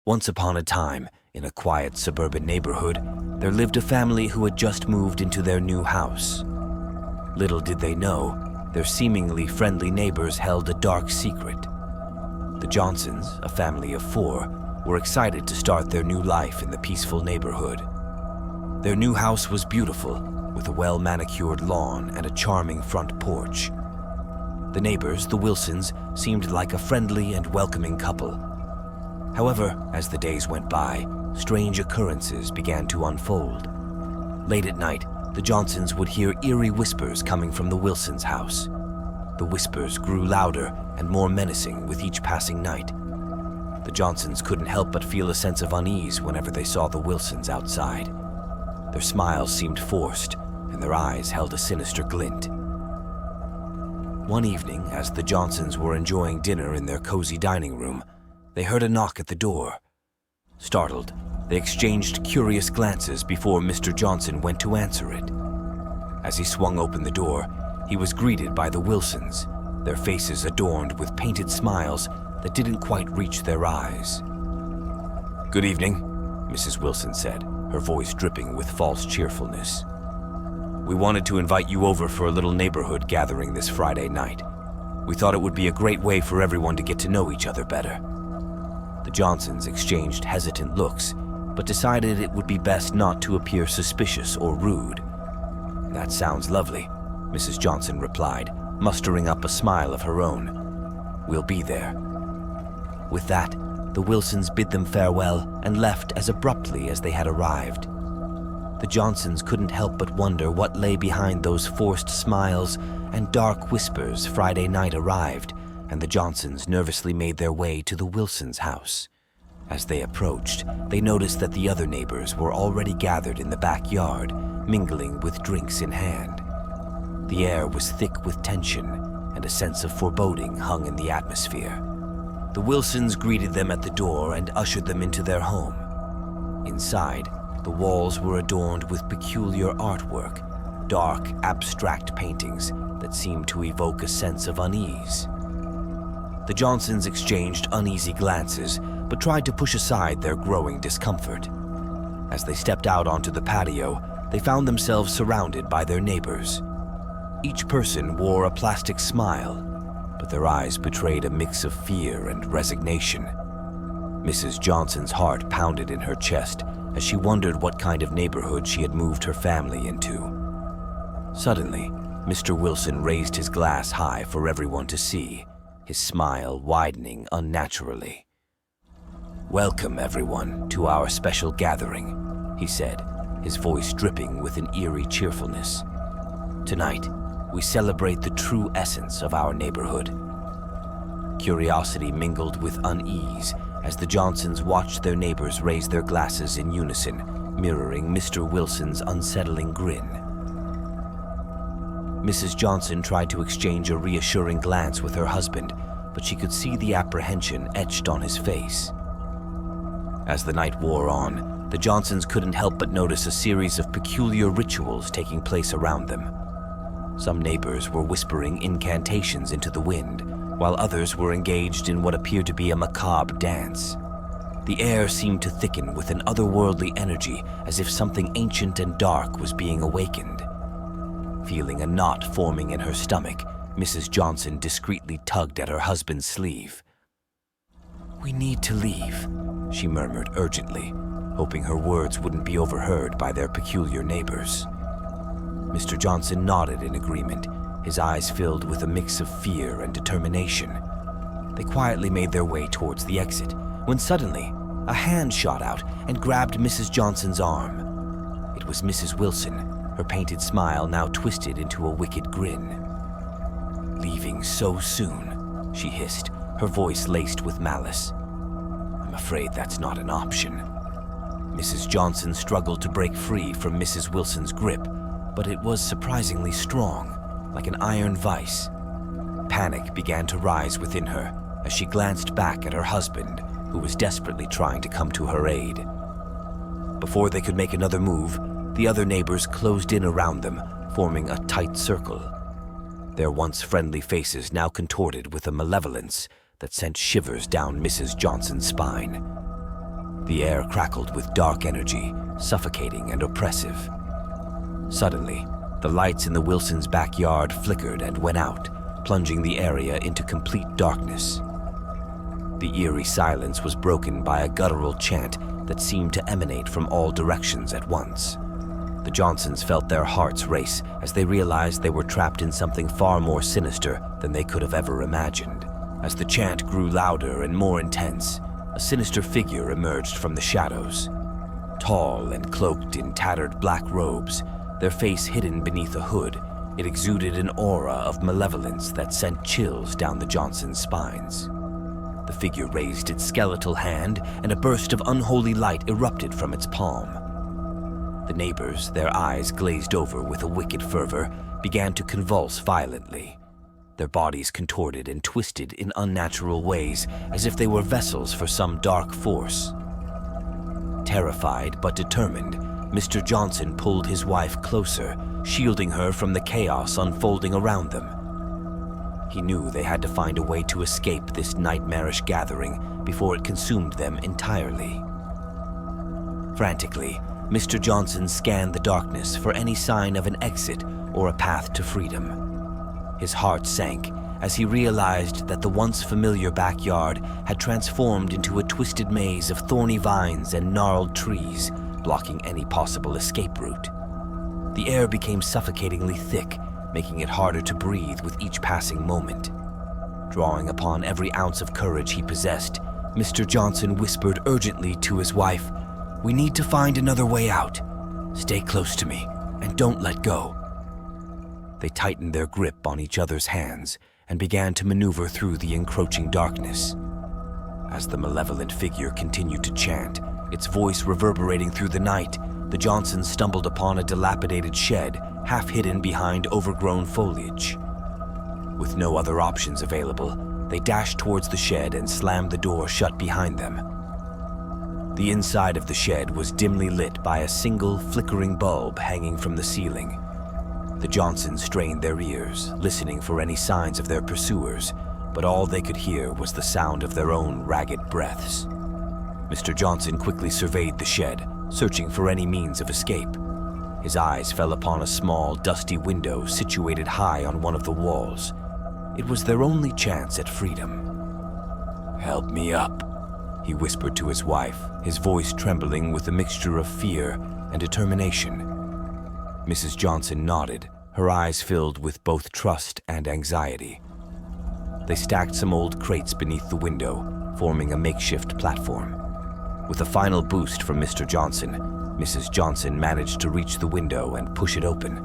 Once upon a time, in a quiet suburban neighborhood, there lived a family who had just moved into their new house. Little did they know, their seemingly friendly neighbors held a dark secret. The Johnsons, a family of 4, were excited to start their new life in the peaceful neighborhood. Their new house was beautiful, with a well-manicured lawn and a charming front porch. The neighbors, the Wilsons, seemed like a friendly and welcoming couple. However, as the days went by, strange occurrences began to unfold. Late at night, the Johnsons would hear eerie whispers coming from the Wilsons' house. The whispers grew louder and more menacing with each passing night. The Johnsons couldn't help but feel a sense of unease whenever they saw the Wilsons outside. Their smiles seemed forced, and their eyes held a sinister glint. One evening, as the Johnsons were enjoying dinner in their cozy dining room, they heard a knock at the door. Startled, they exchanged curious glances before Mr. Johnson went to answer it. As he swung open the door, he was greeted by the Wilsons, their faces adorned with painted smiles that didn't quite reach their eyes. "Good evening," Mrs. Wilson said, her voice dripping with false cheerfulness. "We wanted to invite you over for a little neighborhood gathering this Friday night. We thought it would be a great way for everyone to get to know each other better." The Johnsons exchanged hesitant looks, but decided it would be best not to appear suspicious or rude. "That sounds lovely," Mrs. Johnson replied, mustering up a smile of her own. "We'll be there." With that, the Wilsons bid them farewell and left as abruptly as they had arrived. The Johnsons couldn't help but wonder what lay behind those forced smiles and dark whispers. Friday night arrived, and the Johnsons nervously made their way to the Wilsons' house. As they approached, they noticed that the other neighbors were already gathered in the backyard, mingling with drinks in hand. The air was thick with tension, and a sense of foreboding hung in the atmosphere. The Wilsons greeted them at the door and ushered them into their home. Inside, the walls were adorned with peculiar artwork, dark, abstract paintings that seemed to evoke a sense of unease. The Johnsons exchanged uneasy glances, but tried to push aside their growing discomfort. As they stepped out onto the patio, they found themselves surrounded by their neighbors. Each person wore a plastic smile, but their eyes betrayed a mix of fear and resignation. Mrs. Johnson's heart pounded in her chest as she wondered what kind of neighborhood she had moved her family into. Suddenly, Mr. Wilson raised his glass high for everyone to see, his smile widening unnaturally. "Welcome, everyone, to our special gathering," he said, his voice dripping with an eerie cheerfulness. "Tonight, we celebrate the true essence of our neighborhood." Curiosity mingled with unease as the Johnsons watched their neighbors raise their glasses in unison, mirroring Mr. Wilson's unsettling grin. Mrs. Johnson tried to exchange a reassuring glance with her husband, but she could see the apprehension etched on his face. As the night wore on, the Johnsons couldn't help but notice a series of peculiar rituals taking place around them. Some neighbors were whispering incantations into the wind, while others were engaged in what appeared to be a macabre dance. The air seemed to thicken with an otherworldly energy, as if something ancient and dark was being awakened. Feeling a knot forming in her stomach, Mrs. Johnson discreetly tugged at her husband's sleeve. "We need to leave," she murmured urgently, hoping her words wouldn't be overheard by their peculiar neighbors. Mr. Johnson nodded in agreement, his eyes filled with a mix of fear and determination. They quietly made their way towards the exit, when suddenly, a hand shot out and grabbed Mrs. Johnson's arm. It was Mrs. Wilson, her painted smile now twisted into a wicked grin. "Leaving so soon," she hissed, her voice laced with malice. "I'm afraid that's not an option." Mrs. Johnson struggled to break free from Mrs. Wilson's grip, but it was surprisingly strong, like an iron vice. Panic began to rise within her as she glanced back at her husband, who was desperately trying to come to her aid. Before they could make another move, the other neighbors closed in around them, forming a tight circle. Their once friendly faces now contorted with a malevolence that sent shivers down Mrs. Johnson's spine. The air crackled with dark energy, suffocating and oppressive. Suddenly, the lights in the Wilsons' backyard flickered and went out, plunging the area into complete darkness. The eerie silence was broken by a guttural chant that seemed to emanate from all directions at once. The Johnsons felt their hearts race as they realized they were trapped in something far more sinister than they could have ever imagined. As the chant grew louder and more intense, a sinister figure emerged from the shadows. Tall and cloaked in tattered black robes, their face hidden beneath a hood, it exuded an aura of malevolence that sent chills down the Johnsons' spines. The figure raised its skeletal hand, and a burst of unholy light erupted from its palm. The neighbors, their eyes glazed over with a wicked fervor, began to convulse violently. Their bodies contorted and twisted in unnatural ways, as if they were vessels for some dark force. Terrified but determined, Mr. Johnson pulled his wife closer, shielding her from the chaos unfolding around them. He knew they had to find a way to escape this nightmarish gathering before it consumed them entirely. Frantically, Mr. Johnson scanned the darkness for any sign of an exit or a path to freedom. His heart sank as he realized that the once familiar backyard had transformed into a twisted maze of thorny vines and gnarled trees, blocking any possible escape route. The air became suffocatingly thick, making it harder to breathe with each passing moment. Drawing upon every ounce of courage he possessed, Mr. Johnson whispered urgently to his wife, "We need to find another way out. Stay close to me and don't let go." They tightened their grip on each other's hands and began to maneuver through the encroaching darkness. As the malevolent figure continued to chant, its voice reverberating through the night, the Johnsons stumbled upon a dilapidated shed, half hidden behind overgrown foliage. With no other options available, they dashed towards the shed and slammed the door shut behind them. The inside of the shed was dimly lit by a single flickering bulb hanging from the ceiling. The Johnsons strained their ears, listening for any signs of their pursuers, but all they could hear was the sound of their own ragged breaths. Mr. Johnson quickly surveyed the shed, searching for any means of escape. His eyes fell upon a small, dusty window situated high on one of the walls. It was their only chance at freedom. "Help me up," he whispered to his wife, his voice trembling with a mixture of fear and determination. Mrs. Johnson nodded, her eyes filled with both trust and anxiety. They stacked some old crates beneath the window, forming a makeshift platform. With a final boost from Mr. Johnson, Mrs. Johnson managed to reach the window and push it open.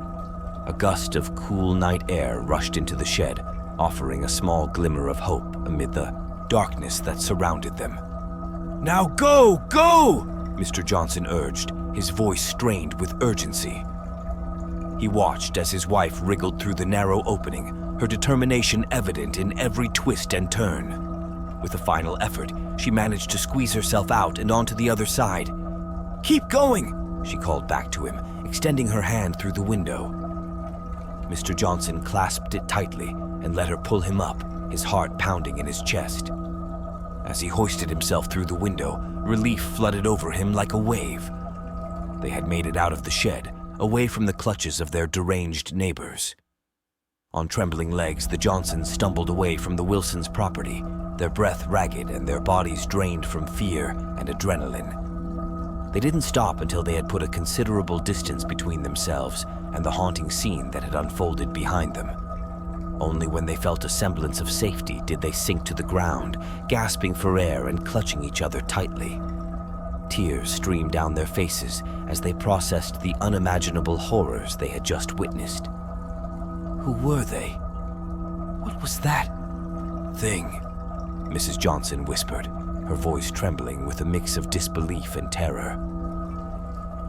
A gust of cool night air rushed into the shed, offering a small glimmer of hope amid the darkness that surrounded them. "Now go, go!" Mr. Johnson urged, his voice strained with urgency. He watched as his wife wriggled through the narrow opening, her determination evident in every twist and turn. With a final effort, she managed to squeeze herself out and onto the other side. "Keep going!" she called back to him, extending her hand through the window. Mr. Johnson clasped it tightly and let her pull him up, his heart pounding in his chest. As he hoisted himself through the window, relief flooded over him like a wave. They had made it out of the shed, away from the clutches of their deranged neighbors. On trembling legs, the Johnsons stumbled away from the Wilsons' property, their breath ragged and their bodies drained from fear and adrenaline. They didn't stop until they had put a considerable distance between themselves and the haunting scene that had unfolded behind them. Only when they felt a semblance of safety did they sink to the ground, gasping for air and clutching each other tightly. Tears streamed down their faces as they processed the unimaginable horrors they had just witnessed. Who were they? What was that thing? Mrs. Johnson whispered, her voice trembling with a mix of disbelief and terror.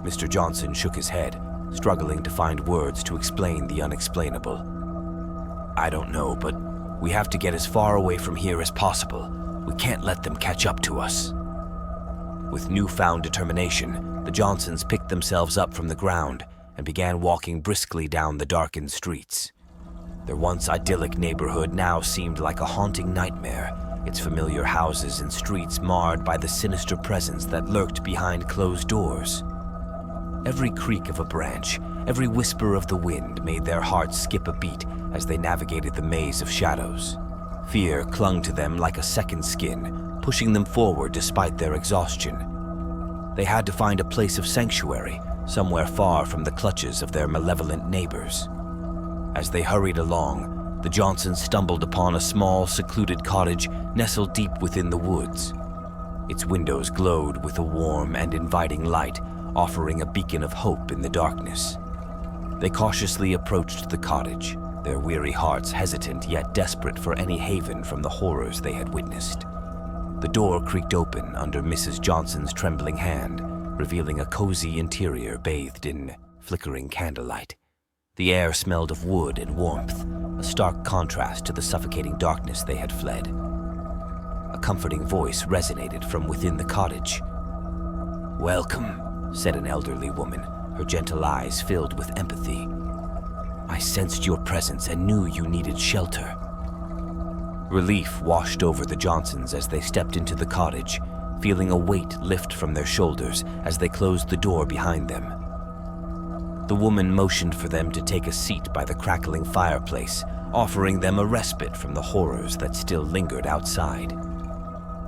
Mr. Johnson shook his head, struggling to find words to explain the unexplainable. "I don't know, but we have to get as far away from here as possible. We can't let them catch up to us." With newfound determination, the Johnsons picked themselves up from the ground and began walking briskly down the darkened streets. Their once idyllic neighborhood now seemed like a haunting nightmare, its familiar houses and streets marred by the sinister presence that lurked behind closed doors. Every creak of a branch, every whisper of the wind made their hearts skip a beat as they navigated the maze of shadows. Fear clung to them like a second skin, pushing them forward despite their exhaustion. They had to find a place of sanctuary, somewhere far from the clutches of their malevolent neighbors. As they hurried along, the Johnsons stumbled upon a small, secluded cottage nestled deep within the woods. Its windows glowed with a warm and inviting light, offering a beacon of hope in the darkness. They cautiously approached the cottage, their weary hearts hesitant yet desperate for any haven from the horrors they had witnessed. The door creaked open under Mrs. Johnson's trembling hand, revealing a cozy interior bathed in flickering candlelight. The air smelled of wood and warmth, a stark contrast to the suffocating darkness they had fled. A comforting voice resonated from within the cottage. "Welcome," said an elderly woman, her gentle eyes filled with empathy. "I sensed your presence and knew you needed shelter." Relief washed over the Johnsons as they stepped into the cottage, feeling a weight lift from their shoulders as they closed the door behind them. The woman motioned for them to take a seat by the crackling fireplace, offering them a respite from the horrors that still lingered outside.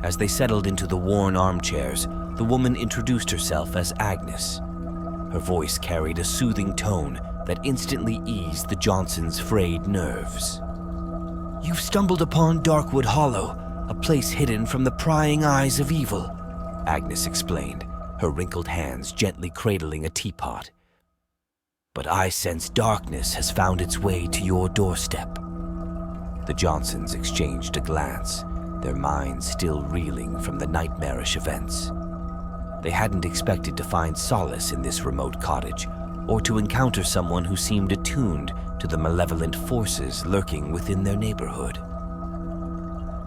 As they settled into the worn armchairs, the woman introduced herself as Agnes. Her voice carried a soothing tone that instantly eased the Johnsons' frayed nerves. "You've stumbled upon Darkwood Hollow, a place hidden from the prying eyes of evil," Agnes explained, her wrinkled hands gently cradling a teapot. "But I sense darkness has found its way to your doorstep." The Johnsons exchanged a glance, their minds still reeling from the nightmarish events. They hadn't expected to find solace in this remote cottage, or to encounter someone who seemed attuned to the malevolent forces lurking within their neighborhood.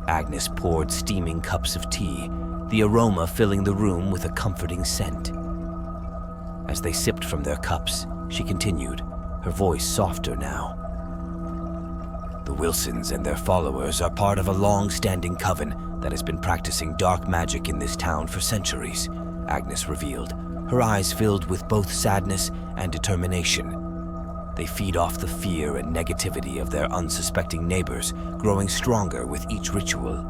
Agnes poured steaming cups of tea, the aroma filling the room with a comforting scent. As they sipped from their cups, she continued, her voice softer now. "The Wilsons and their followers are part of a long-standing coven that has been practicing dark magic in this town for centuries," Agnes revealed, her eyes filled with both sadness and determination. They feed off the fear and negativity of their unsuspecting neighbors, growing stronger with each ritual.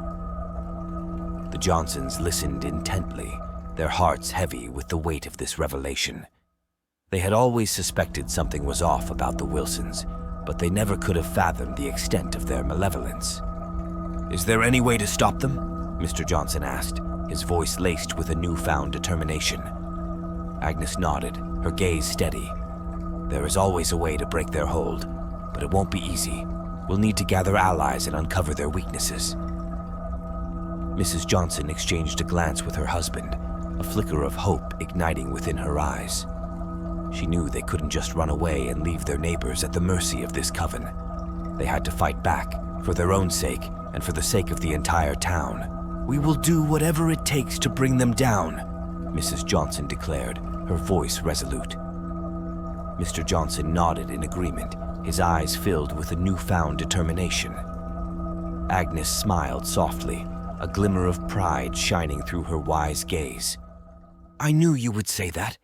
The Johnsons listened intently, their hearts heavy with the weight of this revelation. They had always suspected something was off about the Wilsons, but they never could have fathomed the extent of their malevolence. "Is there any way to stop them?" Mr. Johnson asked, his voice laced with a newfound determination. Agnes nodded, her gaze steady. "There is always a way to break their hold, but it won't be easy. We'll need to gather allies and uncover their weaknesses." Mrs. Johnson exchanged a glance with her husband, a flicker of hope igniting within her eyes. She knew they couldn't just run away and leave their neighbors at the mercy of this coven. They had to fight back, for their own sake and for the sake of the entire town. "We will do whatever it takes to bring them down," Mrs. Johnson declared, her voice resolute. Mr. Johnson nodded in agreement, his eyes filled with a newfound determination. Agnes smiled softly, a glimmer of pride shining through her wise gaze. "I knew you would say that.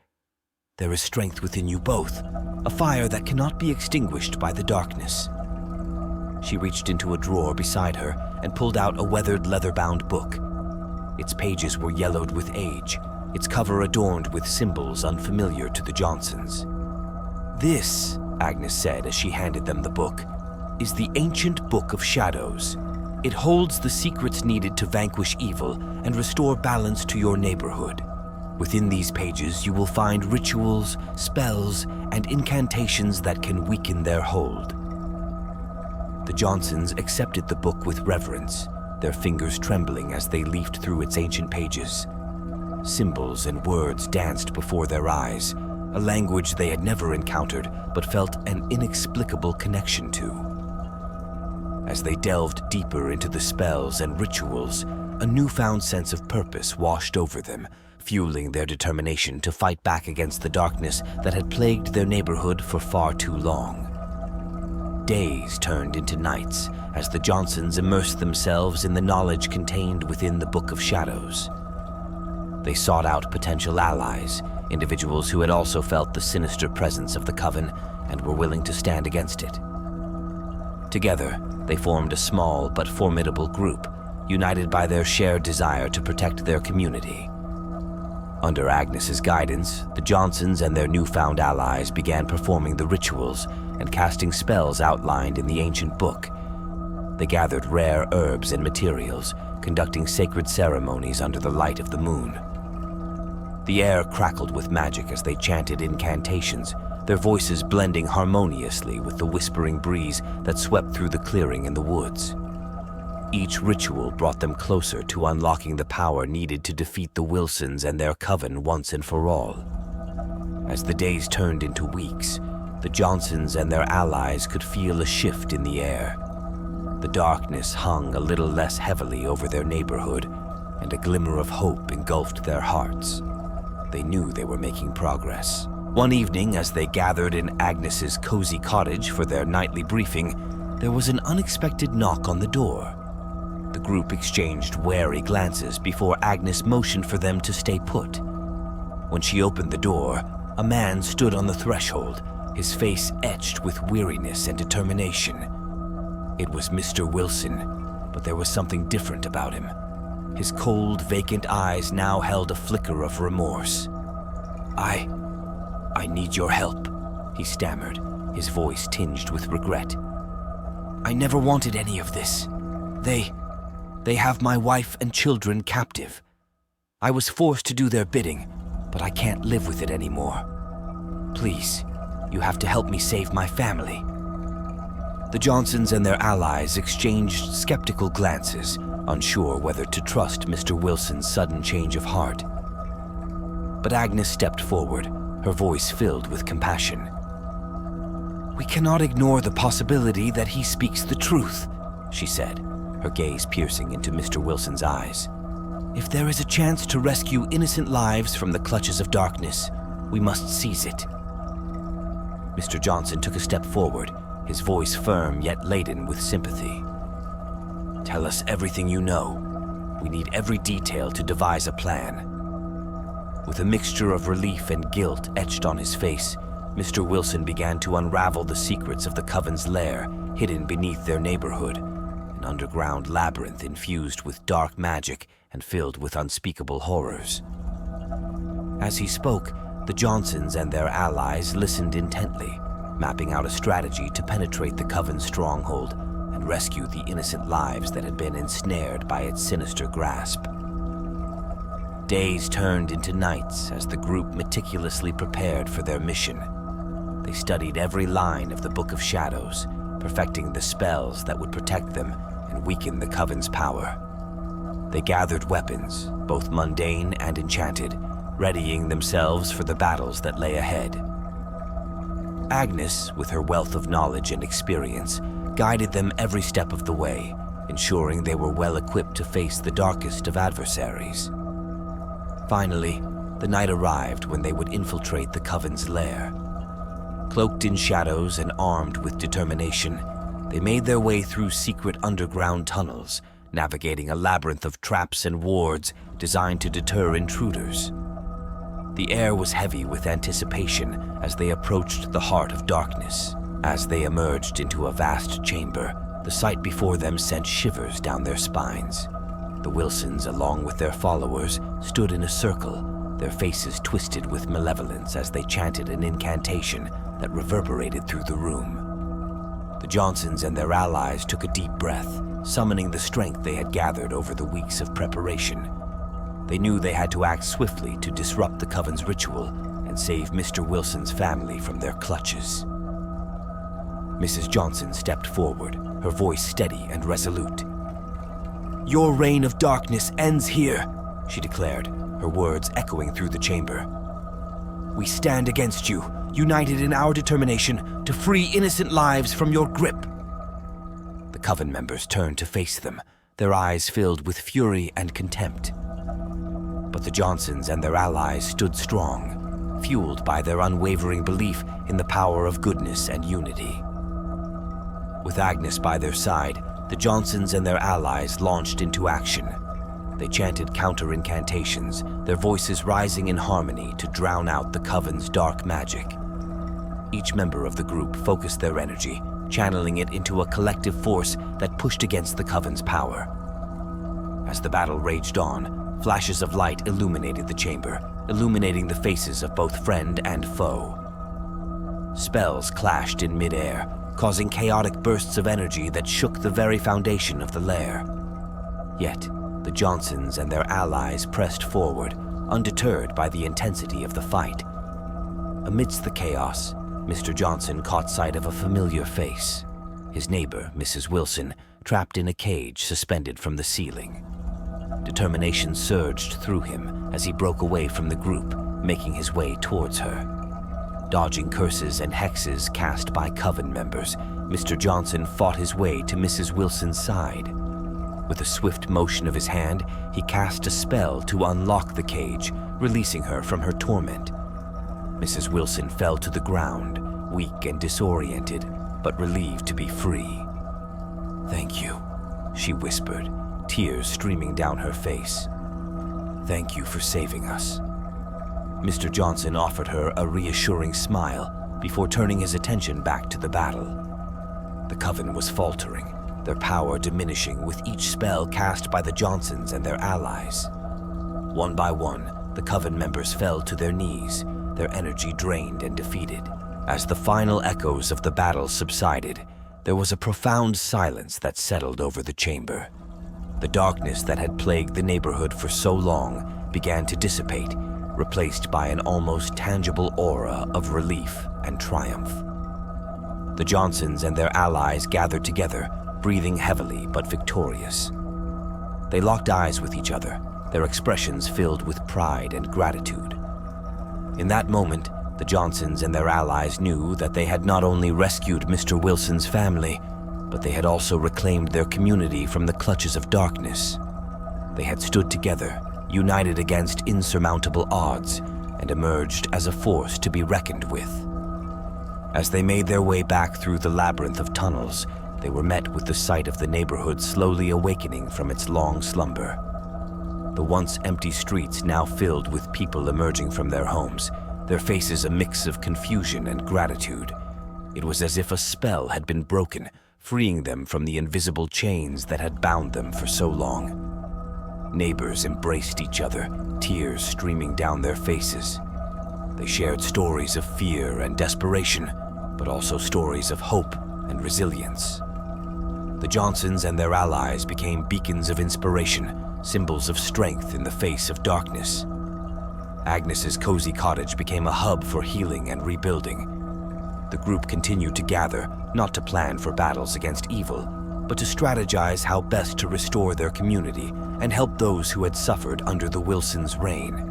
There is strength within you both, a fire that cannot be extinguished by the darkness." She reached into a drawer beside her and pulled out a weathered leather-bound book. Its pages were yellowed with age, its cover adorned with symbols unfamiliar to the Johnsons. "This," Agnes said as she handed them the book, "is the Ancient Book of Shadows. It holds the secrets needed to vanquish evil and restore balance to your neighborhood. Within these pages, you will find rituals, spells, and incantations that can weaken their hold." The Johnsons accepted the book with reverence, their fingers trembling as they leafed through its ancient pages. Symbols and words danced before their eyes, a language they had never encountered but felt an inexplicable connection to. As they delved deeper into the spells and rituals, a newfound sense of purpose washed over them, fueling their determination to fight back against the darkness that had plagued their neighborhood for far too long. Days turned into nights as the Johnsons immersed themselves in the knowledge contained within the Book of Shadows. They sought out potential allies, individuals who had also felt the sinister presence of the Coven and were willing to stand against it. Together, they formed a small but formidable group, united by their shared desire to protect their community. Under Agnes's guidance, the Johnsons and their newfound allies began performing the rituals and casting spells outlined in the ancient book. They gathered rare herbs and materials, conducting sacred ceremonies under the light of the moon. The air crackled with magic as they chanted incantations, their voices blending harmoniously with the whispering breeze that swept through the clearing in the woods. Each ritual brought them closer to unlocking the power needed to defeat the Wilsons and their coven once and for all. As the days turned into weeks, the Johnsons and their allies could feel a shift in the air. The darkness hung a little less heavily over their neighborhood, and a glimmer of hope engulfed their hearts. They knew they were making progress. One evening, as they gathered in Agnes's cozy cottage for their nightly briefing, there was an unexpected knock on the door. The group exchanged wary glances before Agnes motioned for them to stay put. When she opened the door, a man stood on the threshold, his face etched with weariness and determination. It was Mr. Wilson, but there was something different about him. His cold, vacant eyes now held a flicker of remorse. I need your help," he stammered, his voice tinged with regret. "I never wanted any of this. They have my wife and children captive. I was forced to do their bidding, but I can't live with it anymore. Please, you have to help me save my family." The Johnsons and their allies exchanged skeptical glances, unsure whether to trust Mr. Wilson's sudden change of heart. But Agnes stepped forward, her voice filled with compassion. "We cannot ignore the possibility that he speaks the truth," she said, her gaze piercing into Mr. Wilson's eyes. "If there is a chance to rescue innocent lives from the clutches of darkness, we must seize it." Mr. Johnson took a step forward, his voice firm yet laden with sympathy. "Tell us everything you know. We need every detail to devise a plan." With a mixture of relief and guilt etched on his face, Mr. Wilson began to unravel the secrets of the Coven's lair, hidden beneath their neighborhood, an underground labyrinth infused with dark magic and filled with unspeakable horrors. As he spoke, the Johnsons and their allies listened intently, mapping out a strategy to penetrate the Coven's stronghold and rescue the innocent lives that had been ensnared by its sinister grasp. Days turned into nights as the group meticulously prepared for their mission. They studied every line of the Book of Shadows, perfecting the spells that would protect them and weaken the Coven's power. They gathered weapons, both mundane and enchanted, readying themselves for the battles that lay ahead. Agnes, with her wealth of knowledge and experience, guided them every step of the way, ensuring they were well equipped to face the darkest of adversaries. Finally, the night arrived when they would infiltrate the Coven's lair. Cloaked in shadows and armed with determination, they made their way through secret underground tunnels, navigating a labyrinth of traps and wards designed to deter intruders. The air was heavy with anticipation as they approached the heart of darkness. As they emerged into a vast chamber, the sight before them sent shivers down their spines. The Wilsons, along with their followers, stood in a circle, their faces twisted with malevolence as they chanted an incantation that reverberated through the room. The Johnsons and their allies took a deep breath, summoning the strength they had gathered over the weeks of preparation. They knew they had to act swiftly to disrupt the Coven's ritual and save Mr. Wilson's family from their clutches. Mrs. Johnson stepped forward, her voice steady and resolute. "Your reign of darkness ends here," she declared, her words echoing through the chamber. "We stand against you, united in our determination to free innocent lives from your grip." The Coven members turned to face them, their eyes filled with fury and contempt. But the Johnsons and their allies stood strong, fueled by their unwavering belief in the power of goodness and unity. With Agnes by their side, the Johnsons and their allies launched into action. They chanted counter-incantations, their voices rising in harmony to drown out the Coven's dark magic. Each member of the group focused their energy, channeling it into a collective force that pushed against the Coven's power. As the battle raged on, flashes of light illuminated the chamber, illuminating the faces of both friend and foe. Spells clashed in midair, causing chaotic bursts of energy that shook the very foundation of the lair. Yet, the Johnsons and their allies pressed forward, undeterred by the intensity of the fight. Amidst the chaos, Mr. Johnson caught sight of a familiar face. His neighbor, Mrs. Wilson, trapped in a cage suspended from the ceiling. Determination surged through him as he broke away from the group, making his way towards her. Dodging curses and hexes cast by Coven members, Mr. Johnson fought his way to Mrs. Wilson's side. With a swift motion of his hand, he cast a spell to unlock the cage, releasing her from her torment. Mrs. Wilson fell to the ground, weak and disoriented, but relieved to be free. "Thank you," she whispered, tears streaming down her face. "Thank you for saving us." Mr. Johnson offered her a reassuring smile before turning his attention back to the battle. The Coven was faltering, their power diminishing with each spell cast by the Johnsons and their allies. One by one, the Coven members fell to their knees, their energy drained and defeated. As the final echoes of the battle subsided, there was a profound silence that settled over the chamber. The darkness that had plagued the neighborhood for so long began to dissipate, replaced by an almost tangible aura of relief and triumph. The Johnsons and their allies gathered together, breathing heavily but victorious. They locked eyes with each other, their expressions filled with pride and gratitude. In that moment, the Johnsons and their allies knew that they had not only rescued Mr. Wilson's family, but they had also reclaimed their community from the clutches of darkness. They had stood together, united against insurmountable odds, and emerged as a force to be reckoned with. As they made their way back through the labyrinth of tunnels, they were met with the sight of the neighborhood slowly awakening from its long slumber. The once empty streets now filled with people emerging from their homes, their faces a mix of confusion and gratitude. It was as if a spell had been broken, freeing them from the invisible chains that had bound them for so long. Neighbors embraced each other, tears streaming down their faces. They shared stories of fear and desperation, but also stories of hope and resilience. The Johnsons and their allies became beacons of inspiration, symbols of strength in the face of darkness. Agnes's cozy cottage became a hub for healing and rebuilding. The group continued to gather, not to plan for battles against evil, but to strategize how best to restore their community and help those who had suffered under the Wilsons' reign.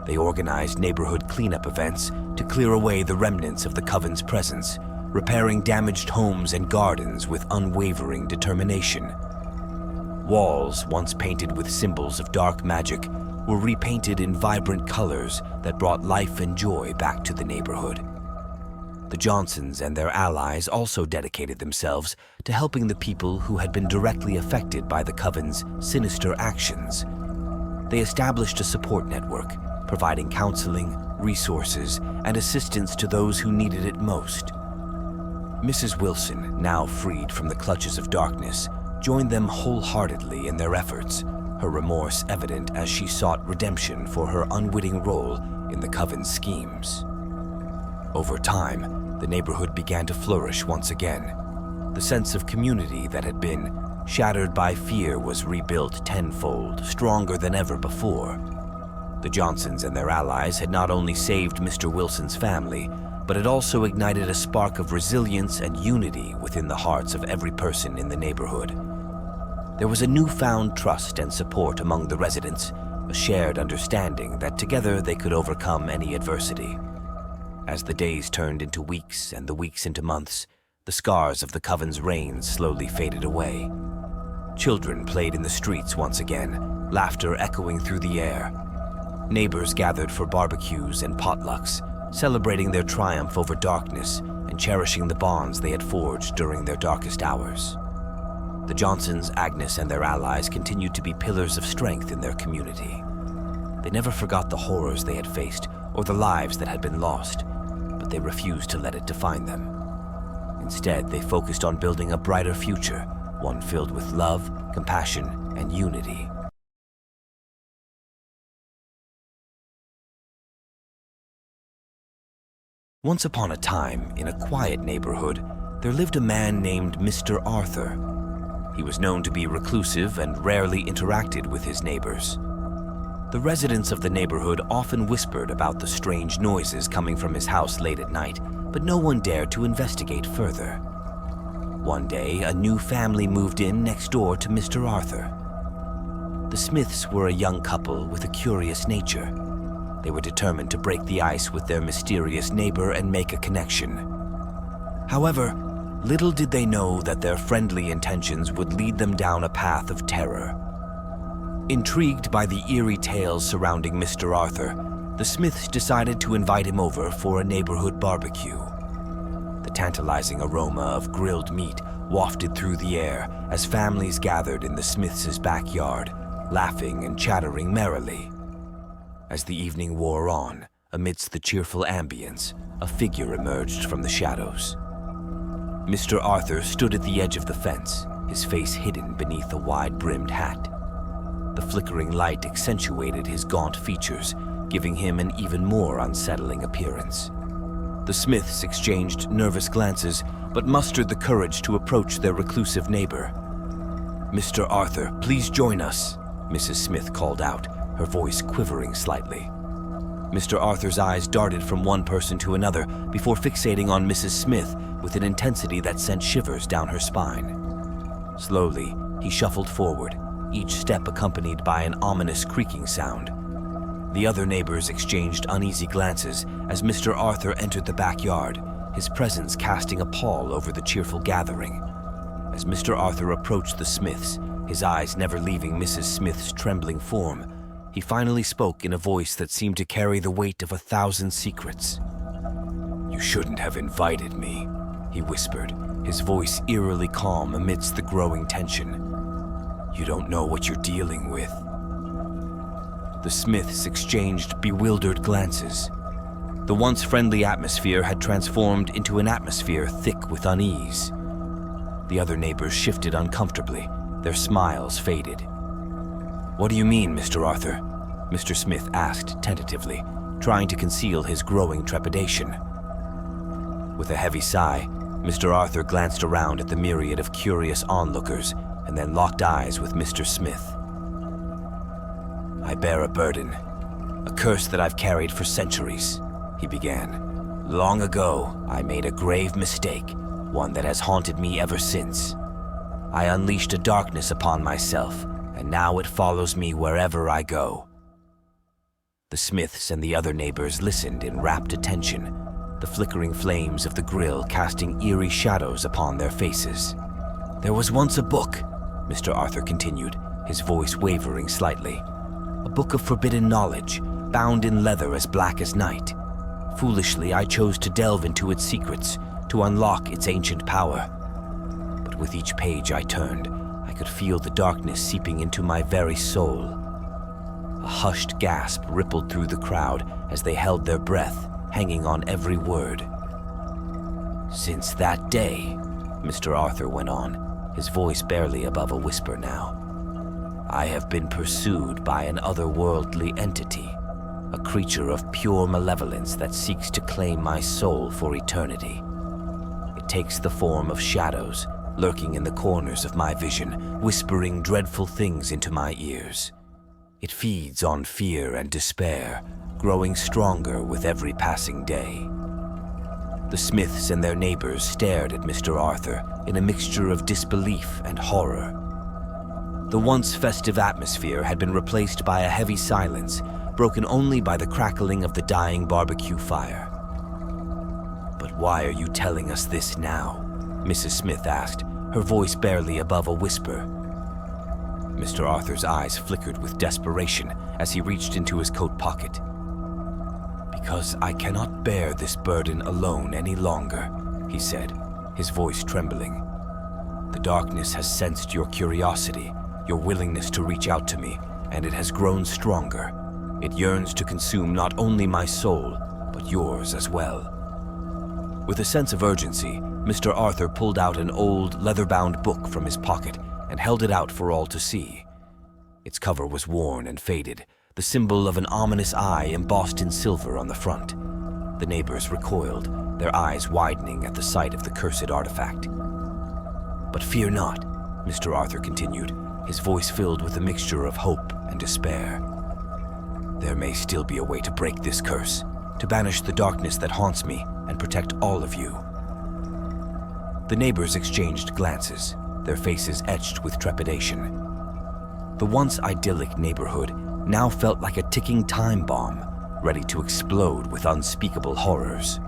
They organized neighborhood cleanup events to clear away the remnants of the Coven's presence, repairing damaged homes and gardens with unwavering determination. Walls, once painted with symbols of dark magic, were repainted in vibrant colors that brought life and joy back to the neighborhood. The Johnsons and their allies also dedicated themselves to helping the people who had been directly affected by the Coven's sinister actions. They established a support network, providing counseling, resources, and assistance to those who needed it most. Mrs. Wilson, now freed from the clutches of darkness, joined them wholeheartedly in their efforts, her remorse evident as she sought redemption for her unwitting role in the Coven's schemes. Over time, the neighborhood began to flourish once again. The sense of community that had been shattered by fear was rebuilt tenfold, stronger than ever before. The Johnsons and their allies had not only saved Mr. Wilson's family, but it also ignited a spark of resilience and unity within the hearts of every person in the neighborhood. There was a newfound trust and support among the residents, a shared understanding that together they could overcome any adversity. As the days turned into weeks and the weeks into months, the scars of the Coven's reign slowly faded away. Children played in the streets once again, laughter echoing through the air. Neighbors gathered for barbecues and potlucks, celebrating their triumph over darkness and cherishing the bonds they had forged during their darkest hours. The Johnsons, Agnes, and their allies continued to be pillars of strength in their community. They never forgot the horrors they had faced or the lives that had been lost, but they refused to let it define them. Instead, they focused on building a brighter future, one filled with love, compassion, and unity. Once upon a time, in a quiet neighborhood, there lived a man named Mr. Arthur. He was known to be reclusive and rarely interacted with his neighbors. The residents of the neighborhood often whispered about the strange noises coming from his house late at night, but no one dared to investigate further. One day, a new family moved in next door to Mr. Arthur. The Smiths were a young couple with a curious nature. They were determined to break the ice with their mysterious neighbor and make a connection. However, little did they know that their friendly intentions would lead them down a path of terror. Intrigued by the eerie tales surrounding Mr. Arthur, the Smiths decided to invite him over for a neighborhood barbecue. The tantalizing aroma of grilled meat wafted through the air as families gathered in the Smiths' backyard, laughing and chattering merrily. As the evening wore on, amidst the cheerful ambience, a figure emerged from the shadows. Mr. Arthur stood at the edge of the fence, his face hidden beneath a wide-brimmed hat. The flickering light accentuated his gaunt features, giving him an even more unsettling appearance. The Smiths exchanged nervous glances, but mustered the courage to approach their reclusive neighbor. "Mr. Arthur, please join us," Mrs. Smith called out, her voice quivering slightly. Mr. Arthur's eyes darted from one person to another before fixating on Mrs. Smith with an intensity that sent shivers down her spine. Slowly, he shuffled forward, each step accompanied by an ominous creaking sound. The other neighbors exchanged uneasy glances as Mr. Arthur entered the backyard, his presence casting a pall over the cheerful gathering. As Mr. Arthur approached the Smiths, his eyes never leaving Mrs. Smith's trembling form, he finally spoke in a voice that seemed to carry the weight of 1,000 secrets. "You shouldn't have invited me," he whispered, his voice eerily calm amidst the growing tension. "You don't know what you're dealing with." The Smiths exchanged bewildered glances. The once friendly atmosphere had transformed into an atmosphere thick with unease. The other neighbors shifted uncomfortably, their smiles faded. "What do you mean, Mr. Arthur?" Mr. Smith asked tentatively, trying to conceal his growing trepidation. With a heavy sigh, Mr. Arthur glanced around at the myriad of curious onlookers and then locked eyes with Mr. Smith. "I bear a burden, a curse that I've carried for centuries," he began. "Long ago, I made a grave mistake, one that has haunted me ever since. I unleashed a darkness upon myself, and now it follows me wherever I go." The Smiths and the other neighbors listened in rapt attention, the flickering flames of the grill casting eerie shadows upon their faces. "There was once a book," Mr. Arthur continued, his voice wavering slightly. "A book of forbidden knowledge, bound in leather as black as night. Foolishly, I chose to delve into its secrets, to unlock its ancient power. But with each page I turned, I could feel the darkness seeping into my very soul." A hushed gasp rippled through the crowd as they held their breath, hanging on every word. "Since that day," Mr. Arthur went on, his voice barely above a whisper now, "I have been pursued by an otherworldly entity, a creature of pure malevolence that seeks to claim my soul for eternity. It takes the form of shadows, lurking in the corners of my vision, whispering dreadful things into my ears. It feeds on fear and despair, growing stronger with every passing day." The Smiths and their neighbors stared at Mr. Arthur in a mixture of disbelief and horror. The once festive atmosphere had been replaced by a heavy silence, broken only by the crackling of the dying barbecue fire. "But why are you telling us this now?" Mrs. Smith asked, her voice barely above a whisper. Mr. Arthur's eyes flickered with desperation as he reached into his coat pocket. Because I cannot bear this burden alone any longer," he said, his voice trembling. "The darkness has sensed your curiosity, your willingness to reach out to me, and it has grown stronger. It yearns to consume not only my soul, but yours as well." With a sense of urgency, Mr. Arthur pulled out an old, leather-bound book from his pocket and held it out for all to see. Its cover was worn and faded, the symbol of an ominous eye embossed in silver on the front. The neighbors recoiled, their eyes widening at the sight of the cursed artifact. "But fear not," Mr. Arthur continued, his voice filled with a mixture of hope and despair. "There may still be a way to break this curse, to banish the darkness that haunts me and protect all of you." The neighbors exchanged glances, their faces etched with trepidation. The once idyllic neighborhood now felt like a ticking time bomb, ready to explode with unspeakable horrors.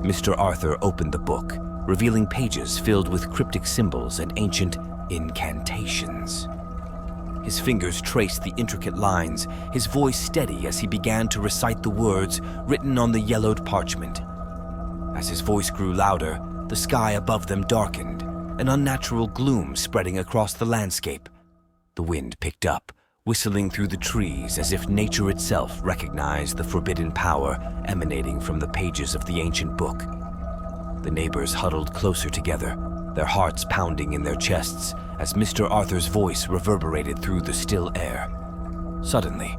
Mr. Arthur opened the book, revealing pages filled with cryptic symbols and ancient incantations. His fingers traced the intricate lines, his voice steady as he began to recite the words written on the yellowed parchment. As his voice grew louder, the sky above them darkened, an unnatural gloom spreading across the landscape. The wind picked up, whistling through the trees as if nature itself recognized the forbidden power emanating from the pages of the ancient book. The neighbors huddled closer together, their hearts pounding in their chests as Mr. Arthur's voice reverberated through the still air. Suddenly,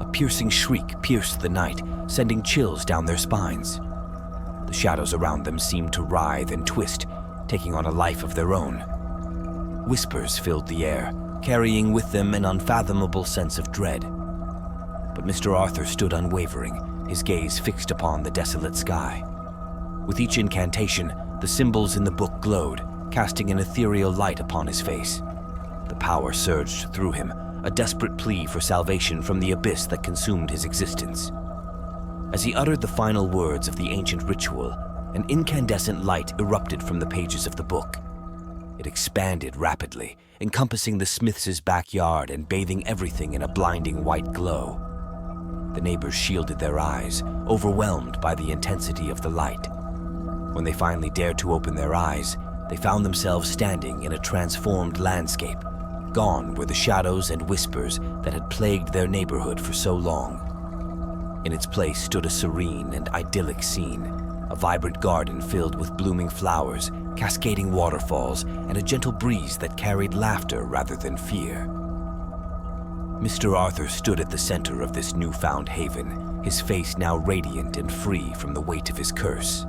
a piercing shriek pierced the night, sending chills down their spines. The shadows around them seemed to writhe and twist, taking on a life of their own. Whispers filled the air, carrying with them an unfathomable sense of dread. But Mr. Arthur stood unwavering, his gaze fixed upon the desolate sky. With each incantation, the symbols in the book glowed, casting an ethereal light upon his face. The power surged through him, a desperate plea for salvation from the abyss that consumed his existence. As he uttered the final words of the ancient ritual, an incandescent light erupted from the pages of the book. It expanded rapidly, encompassing the Smiths' backyard and bathing everything in a blinding white glow. The neighbors shielded their eyes, overwhelmed by the intensity of the light. When they finally dared to open their eyes, they found themselves standing in a transformed landscape. Gone were the shadows and whispers that had plagued their neighborhood for so long. In its place stood a serene and idyllic scene, a vibrant garden filled with blooming flowers, cascading waterfalls, and a gentle breeze that carried laughter rather than fear. Mr. Arthur stood at the center of this newfound haven, his face now radiant and free from the weight of his curse.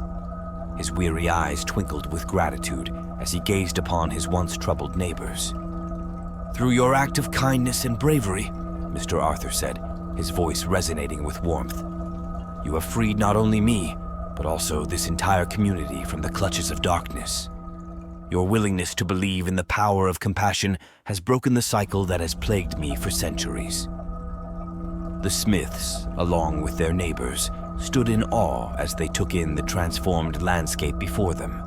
His weary eyes twinkled with gratitude as he gazed upon his once troubled neighbors. "Through your act of kindness and bravery," Mr. Arthur said, his voice resonating with warmth, "you have freed not only me, but also this entire community from the clutches of darkness. Your willingness to believe in the power of compassion has broken the cycle that has plagued me for centuries." The Smiths, along with their neighbors, stood in awe as they took in the transformed landscape before them.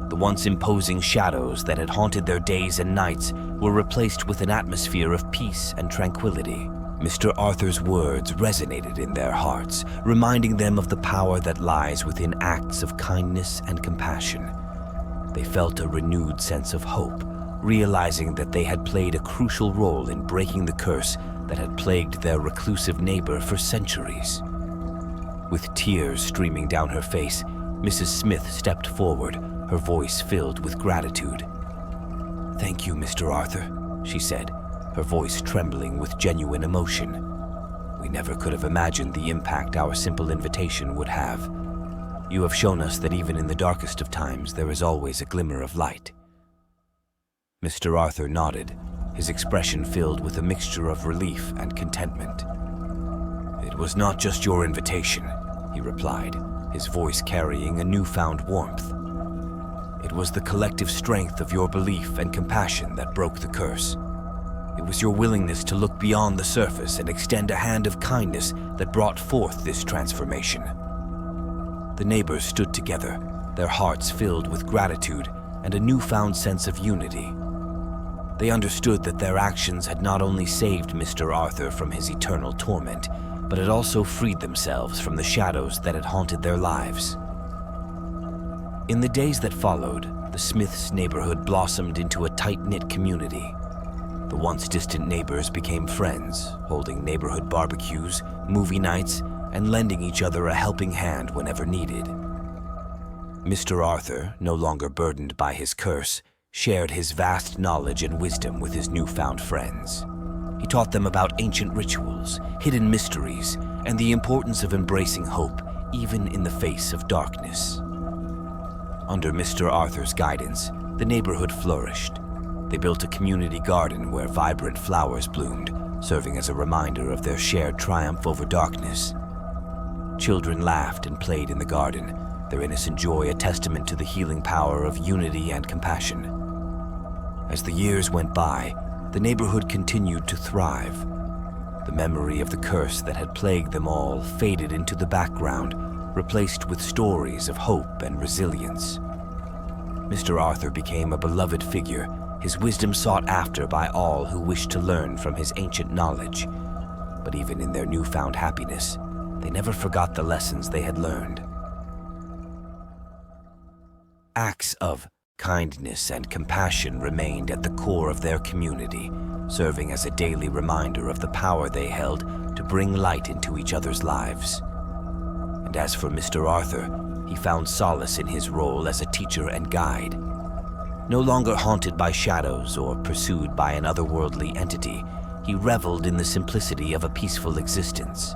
The once imposing shadows that had haunted their days and nights were replaced with an atmosphere of peace and tranquility. Mr. Arthur's words resonated in their hearts, reminding them of the power that lies within acts of kindness and compassion. They felt a renewed sense of hope, realizing that they had played a crucial role in breaking the curse that had plagued their reclusive neighbor for centuries. With tears streaming down her face, Mrs. Smith stepped forward, her voice filled with gratitude. "Thank you, Mr. Arthur," she said, her voice trembling with genuine emotion. "We never could have imagined the impact our simple invitation would have. You have shown us that even in the darkest of times there is always a glimmer of light." Mr. Arthur nodded, his expression filled with a mixture of relief and contentment. "It was not just your invitation," he replied, his voice carrying a newfound warmth. "It was the collective strength of your belief and compassion that broke the curse. It was your willingness to look beyond the surface and extend a hand of kindness that brought forth this transformation." The neighbors stood together, their hearts filled with gratitude and a newfound sense of unity. They understood that their actions had not only saved Mr. Arthur from his eternal torment, but had also freed themselves from the shadows that had haunted their lives. In the days that followed, the Smiths' neighborhood blossomed into a tight-knit community. The once distant neighbors became friends, holding neighborhood barbecues, movie nights, and lending each other a helping hand whenever needed. Mr. Arthur, no longer burdened by his curse, shared his vast knowledge and wisdom with his newfound friends. He taught them about ancient rituals, hidden mysteries, and the importance of embracing hope even in the face of darkness. Under Mr. Arthur's guidance, the neighborhood flourished. They built a community garden where vibrant flowers bloomed, serving as a reminder of their shared triumph over darkness. Children laughed and played in the garden, their innocent joy a testament to the healing power of unity and compassion. As the years went by, the neighborhood continued to thrive. The memory of the curse that had plagued them all faded into the background, replaced with stories of hope and resilience. Mr. Arthur became a beloved figure, his wisdom sought after by all who wished to learn from his ancient knowledge. But even in their newfound happiness, they never forgot the lessons they had learned. Acts of kindness and compassion remained at the core of their community, serving as a daily reminder of the power they held to bring light into each other's lives. And as for Mr. Arthur, he found solace in his role as a teacher and guide. No longer haunted by shadows or pursued by an otherworldly entity, he reveled in the simplicity of a peaceful existence.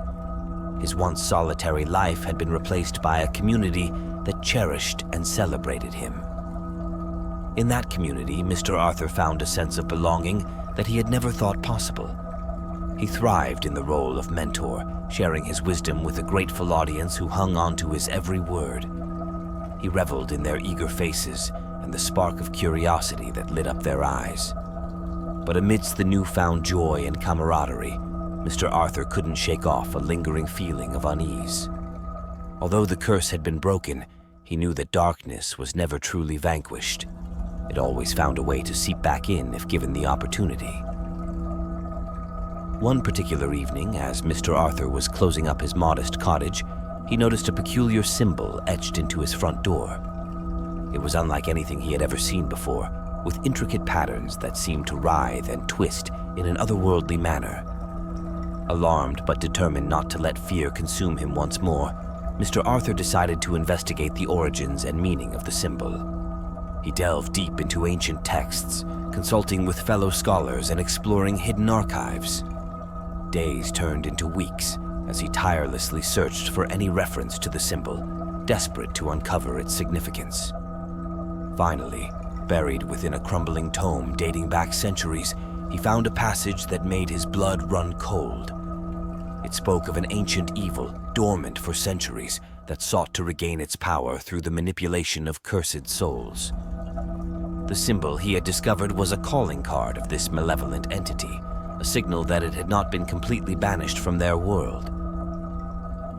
His once solitary life had been replaced by a community that cherished and celebrated him. In that community, Mr. Arthur found a sense of belonging that he had never thought possible. He thrived in the role of mentor, sharing his wisdom with a grateful audience who hung on to his every word. He reveled in their eager faces and the spark of curiosity that lit up their eyes. But amidst the newfound joy and camaraderie, Mr. Arthur couldn't shake off a lingering feeling of unease. Although the curse had been broken, he knew that darkness was never truly vanquished. It always found a way to seep back in if given the opportunity. One particular evening, as Mr. Arthur was closing up his modest cottage, he noticed a peculiar symbol etched into his front door. It was unlike anything he had ever seen before, with intricate patterns that seemed to writhe and twist in an otherworldly manner. Alarmed but determined not to let fear consume him once more, Mr. Arthur decided to investigate the origins and meaning of the symbol. He delved deep into ancient texts, consulting with fellow scholars and exploring hidden archives. Days turned into weeks as he tirelessly searched for any reference to the symbol, desperate to uncover its significance. Finally, buried within a crumbling tome dating back centuries, he found a passage that made his blood run cold. It spoke of an ancient evil, dormant for centuries, that sought to regain its power through the manipulation of cursed souls. The symbol he had discovered was a calling card of this malevolent entity, a signal that it had not been completely banished from their world.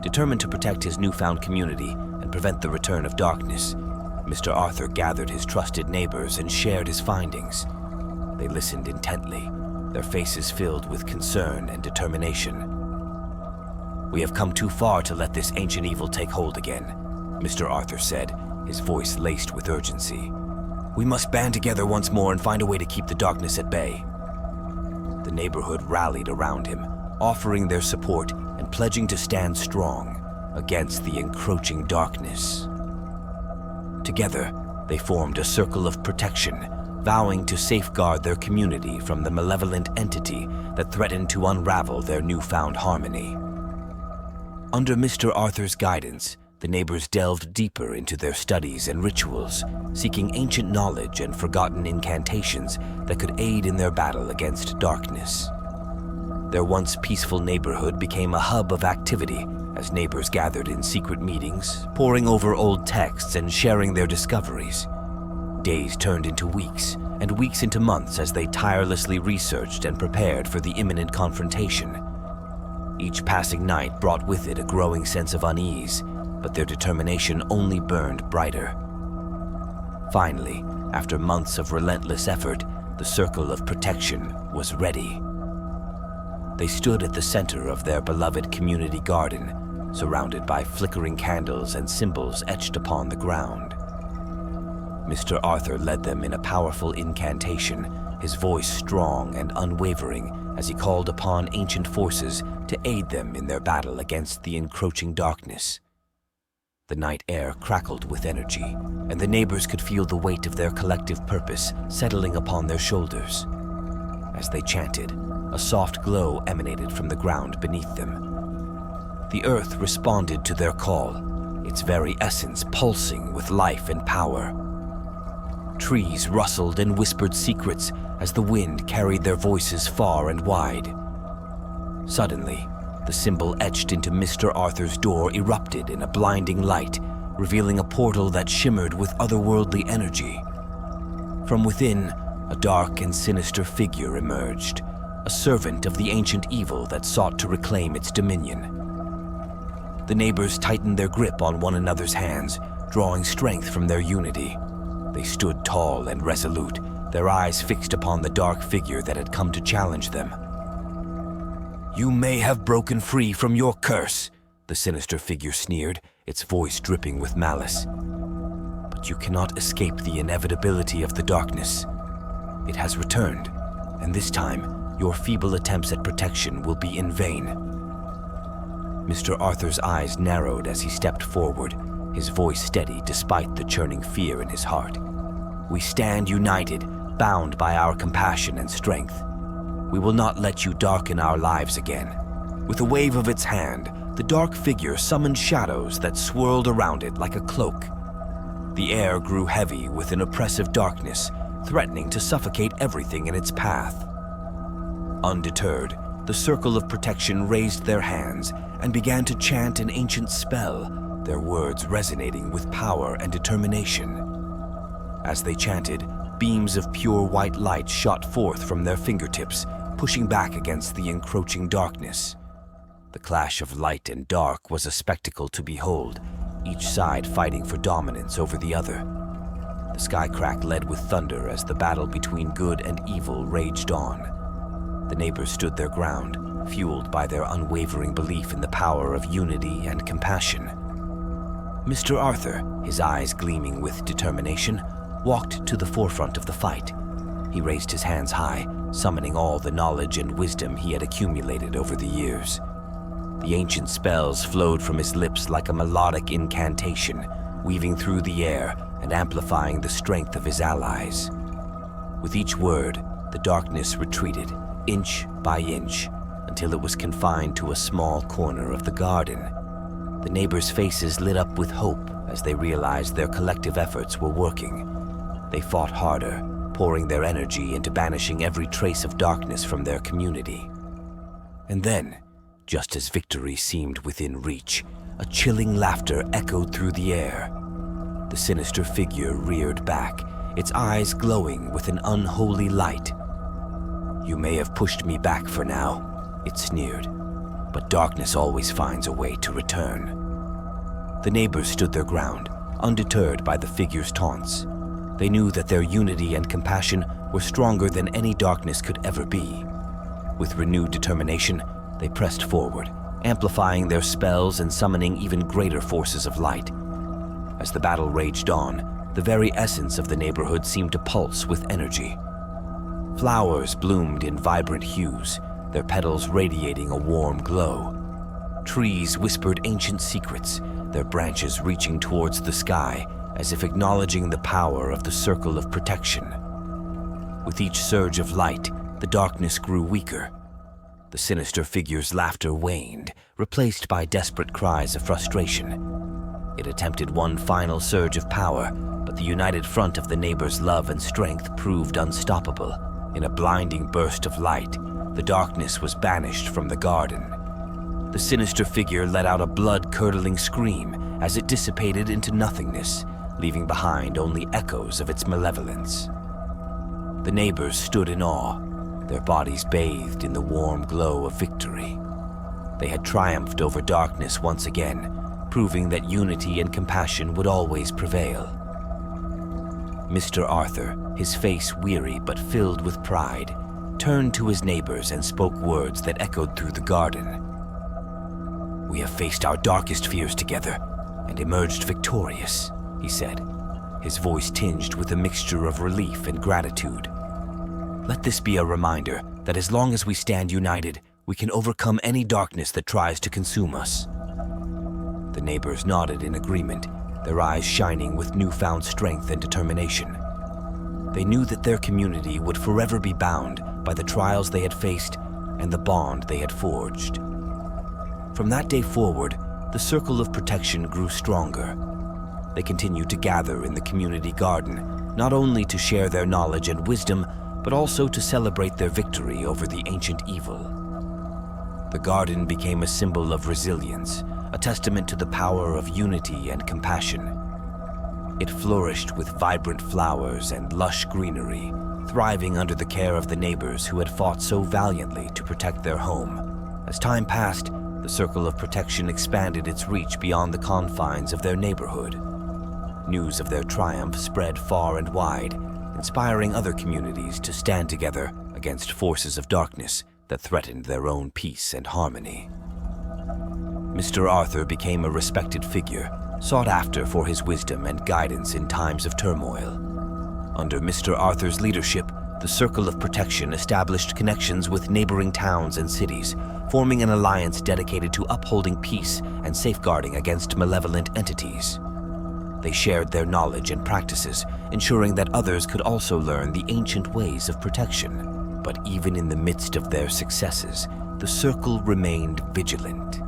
Determined to protect his newfound community and prevent the return of darkness, Mr. Arthur gathered his trusted neighbors and shared his findings. They listened intently, their faces filled with concern and determination. "We have come too far to let this ancient evil take hold again," Mr. Arthur said, his voice laced with urgency. "We must band together once more and find a way to keep the darkness at bay." The neighborhood rallied around him, offering their support and pledging to stand strong against the encroaching darkness. Together, they formed a circle of protection, vowing to safeguard their community from the malevolent entity that threatened to unravel their newfound harmony. Under Mr. Arthur's guidance, the neighbors delved deeper into their studies and rituals, seeking ancient knowledge and forgotten incantations that could aid in their battle against darkness. Their once peaceful neighborhood became a hub of activity as neighbors gathered in secret meetings, poring over old texts and sharing their discoveries. Days turned into weeks, and weeks into months as they tirelessly researched and prepared for the imminent confrontation. Each passing night brought with it a growing sense of unease, but their determination only burned brighter. Finally, after months of relentless effort, the circle of protection was ready. They stood at the center of their beloved community garden, surrounded by flickering candles and symbols etched upon the ground. Mr. Arthur led them in a powerful incantation, his voice strong and unwavering as he called upon ancient forces to aid them in their battle against the encroaching darkness. The night air crackled with energy, and the neighbors could feel the weight of their collective purpose settling upon their shoulders. As they chanted, a soft glow emanated from the ground beneath them. The earth responded to their call, its very essence pulsing with life and power. Trees rustled and whispered secrets as the wind carried their voices far and wide. Suddenly, the symbol etched into Mr. Arthur's door erupted in a blinding light, revealing a portal that shimmered with otherworldly energy. From within, a dark and sinister figure emerged, a servant of the ancient evil that sought to reclaim its dominion. The neighbors tightened their grip on one another's hands, drawing strength from their unity. They stood tall and resolute, their eyes fixed upon the dark figure that had come to challenge them. "You may have broken free from your curse," the sinister figure sneered, its voice dripping with malice. "But you cannot escape the inevitability of the darkness. It has returned, and this time, your feeble attempts at protection will be in vain." Mr. Arthur's eyes narrowed as he stepped forward, his voice steady despite the churning fear in his heart. "We stand united, bound by our compassion and strength. We will not let you darken our lives again." With a wave of its hand, the dark figure summoned shadows that swirled around it like a cloak. The air grew heavy with an oppressive darkness, threatening to suffocate everything in its path. Undeterred, the circle of protection raised their hands and began to chant an ancient spell, their words resonating with power and determination. As they chanted, beams of pure white light shot forth from their fingertips, pushing back against the encroaching darkness. The clash of light and dark was a spectacle to behold, each side fighting for dominance over the other. The sky crack led with thunder as the battle between good and evil raged on. The neighbors stood their ground, fueled by their unwavering belief in the power of unity and compassion. Mr. Arthur, his eyes gleaming with determination, walked to the forefront of the fight. He raised his hands high, summoning all the knowledge and wisdom he had accumulated over the years. The ancient spells flowed from his lips like a melodic incantation, weaving through the air and amplifying the strength of his allies. With each word, the darkness retreated, inch by inch, until it was confined to a small corner of the garden. The neighbors' faces lit up with hope as they realized their collective efforts were working. They fought harder, pouring their energy into banishing every trace of darkness from their community. And then, just as victory seemed within reach, a chilling laughter echoed through the air. The sinister figure reared back, its eyes glowing with an unholy light. "You may have pushed me back for now," it sneered, "but darkness always finds a way to return." The neighbors stood their ground, undeterred by the figure's taunts. They knew that their unity and compassion were stronger than any darkness could ever be. With renewed determination, they pressed forward, amplifying their spells and summoning even greater forces of light. As the battle raged on, the very essence of the neighborhood seemed to pulse with energy. Flowers bloomed in vibrant hues, their petals radiating a warm glow. Trees whispered ancient secrets, their branches reaching towards the sky, as if acknowledging the power of the circle of protection. With each surge of light, the darkness grew weaker. The sinister figure's laughter waned, replaced by desperate cries of frustration. It attempted one final surge of power, but the united front of the neighbors' love and strength proved unstoppable. In a blinding burst of light, the darkness was banished from the garden. The sinister figure let out a blood-curdling scream as it dissipated into nothingness, leaving behind only echoes of its malevolence. The neighbors stood in awe, their bodies bathed in the warm glow of victory. They had triumphed over darkness once again, proving that unity and compassion would always prevail. Mr. Arthur, his face weary but filled with pride, turned to his neighbors and spoke words that echoed through the garden. "We have faced our darkest fears together and emerged victorious," he said, his voice tinged with a mixture of relief and gratitude. "Let this be a reminder that as long as we stand united, we can overcome any darkness that tries to consume us." The neighbors nodded in agreement, their eyes shining with newfound strength and determination. They knew that their community would forever be bound by the trials they had faced and the bond they had forged. From that day forward, the circle of protection grew stronger. They continued to gather in the community garden, not only to share their knowledge and wisdom, but also to celebrate their victory over the ancient evil. The garden became a symbol of resilience, a testament to the power of unity and compassion. It flourished with vibrant flowers and lush greenery, thriving under the care of the neighbors who had fought so valiantly to protect their home. As time passed, the circle of protection expanded its reach beyond the confines of their neighborhood. News of their triumph spread far and wide, inspiring other communities to stand together against forces of darkness that threatened their own peace and harmony. Mr. Arthur became a respected figure, sought after for his wisdom and guidance in times of turmoil. Under Mr. Arthur's leadership, the Circle of Protection established connections with neighboring towns and cities, forming an alliance dedicated to upholding peace and safeguarding against malevolent entities. They shared their knowledge and practices, ensuring that others could also learn the ancient ways of protection. But even in the midst of their successes, the Circle remained vigilant.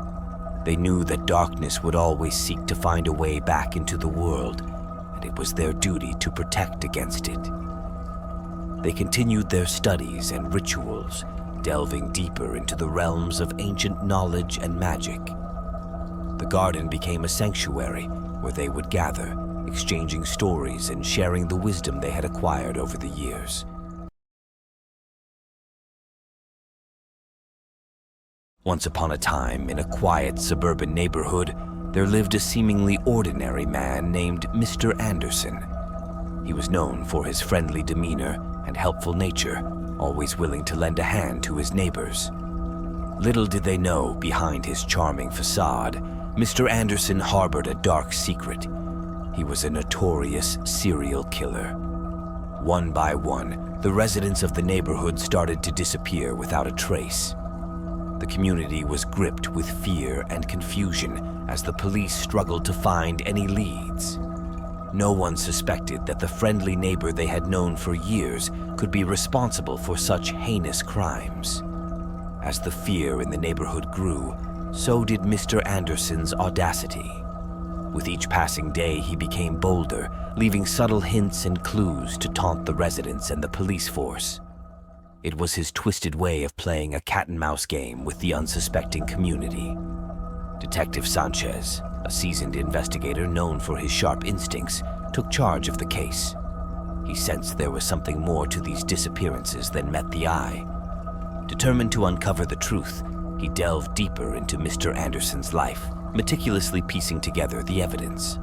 They knew that darkness would always seek to find a way back into the world, and it was their duty to protect against it. They continued their studies and rituals, delving deeper into the realms of ancient knowledge and magic. The garden became a sanctuary where they would gather, exchanging stories and sharing the wisdom they had acquired over the years. Once upon a time, in a quiet suburban neighborhood, there lived a seemingly ordinary man named Mr. Anderson. He was known for his friendly demeanor and helpful nature, always willing to lend a hand to his neighbors. Little did they know, behind his charming facade, Mr. Anderson harbored a dark secret. He was a notorious serial killer. One by one, the residents of the neighborhood started to disappear without a trace. The community was gripped with fear and confusion as the police struggled to find any leads. No one suspected that the friendly neighbor they had known for years could be responsible for such heinous crimes. As the fear in the neighborhood grew, so did Mr. Anderson's audacity. With each passing day, he became bolder, leaving subtle hints and clues to taunt the residents and the police force. It was his twisted way of playing a cat-and-mouse game with the unsuspecting community. Detective Sanchez, a seasoned investigator known for his sharp instincts, took charge of the case. He sensed there was something more to these disappearances than met the eye. Determined to uncover the truth, he delved deeper into Mr. Anderson's life, meticulously piecing together the evidence.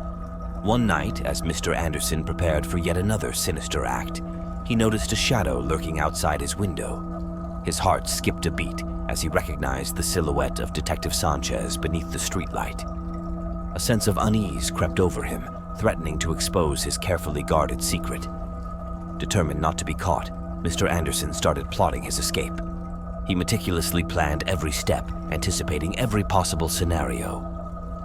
One night, as Mr. Anderson prepared for yet another sinister act, he noticed a shadow lurking outside his window. His heart skipped a beat as he recognized the silhouette of Detective Sanchez beneath the streetlight. A sense of unease crept over him, threatening to expose his carefully guarded secret. Determined not to be caught, Mr. Anderson started plotting his escape. He meticulously planned every step, anticipating every possible scenario.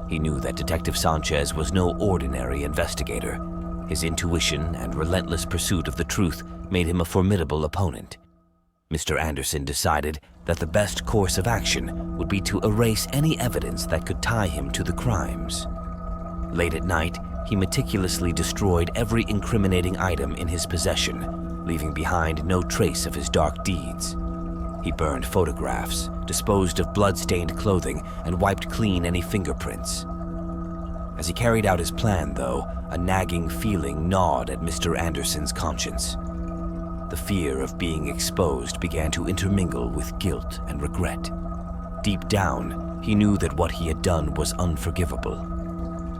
He knew that Detective Sanchez was no ordinary investigator. His intuition and relentless pursuit of the truth made him a formidable opponent. Mr. Anderson decided that the best course of action would be to erase any evidence that could tie him to the crimes. Late at night, he meticulously destroyed every incriminating item in his possession, leaving behind no trace of his dark deeds. He burned photographs, disposed of blood-stained clothing, and wiped clean any fingerprints. As he carried out his plan, though, a nagging feeling gnawed at Mr. Anderson's conscience. The fear of being exposed began to intermingle with guilt and regret. Deep down, he knew that what he had done was unforgivable.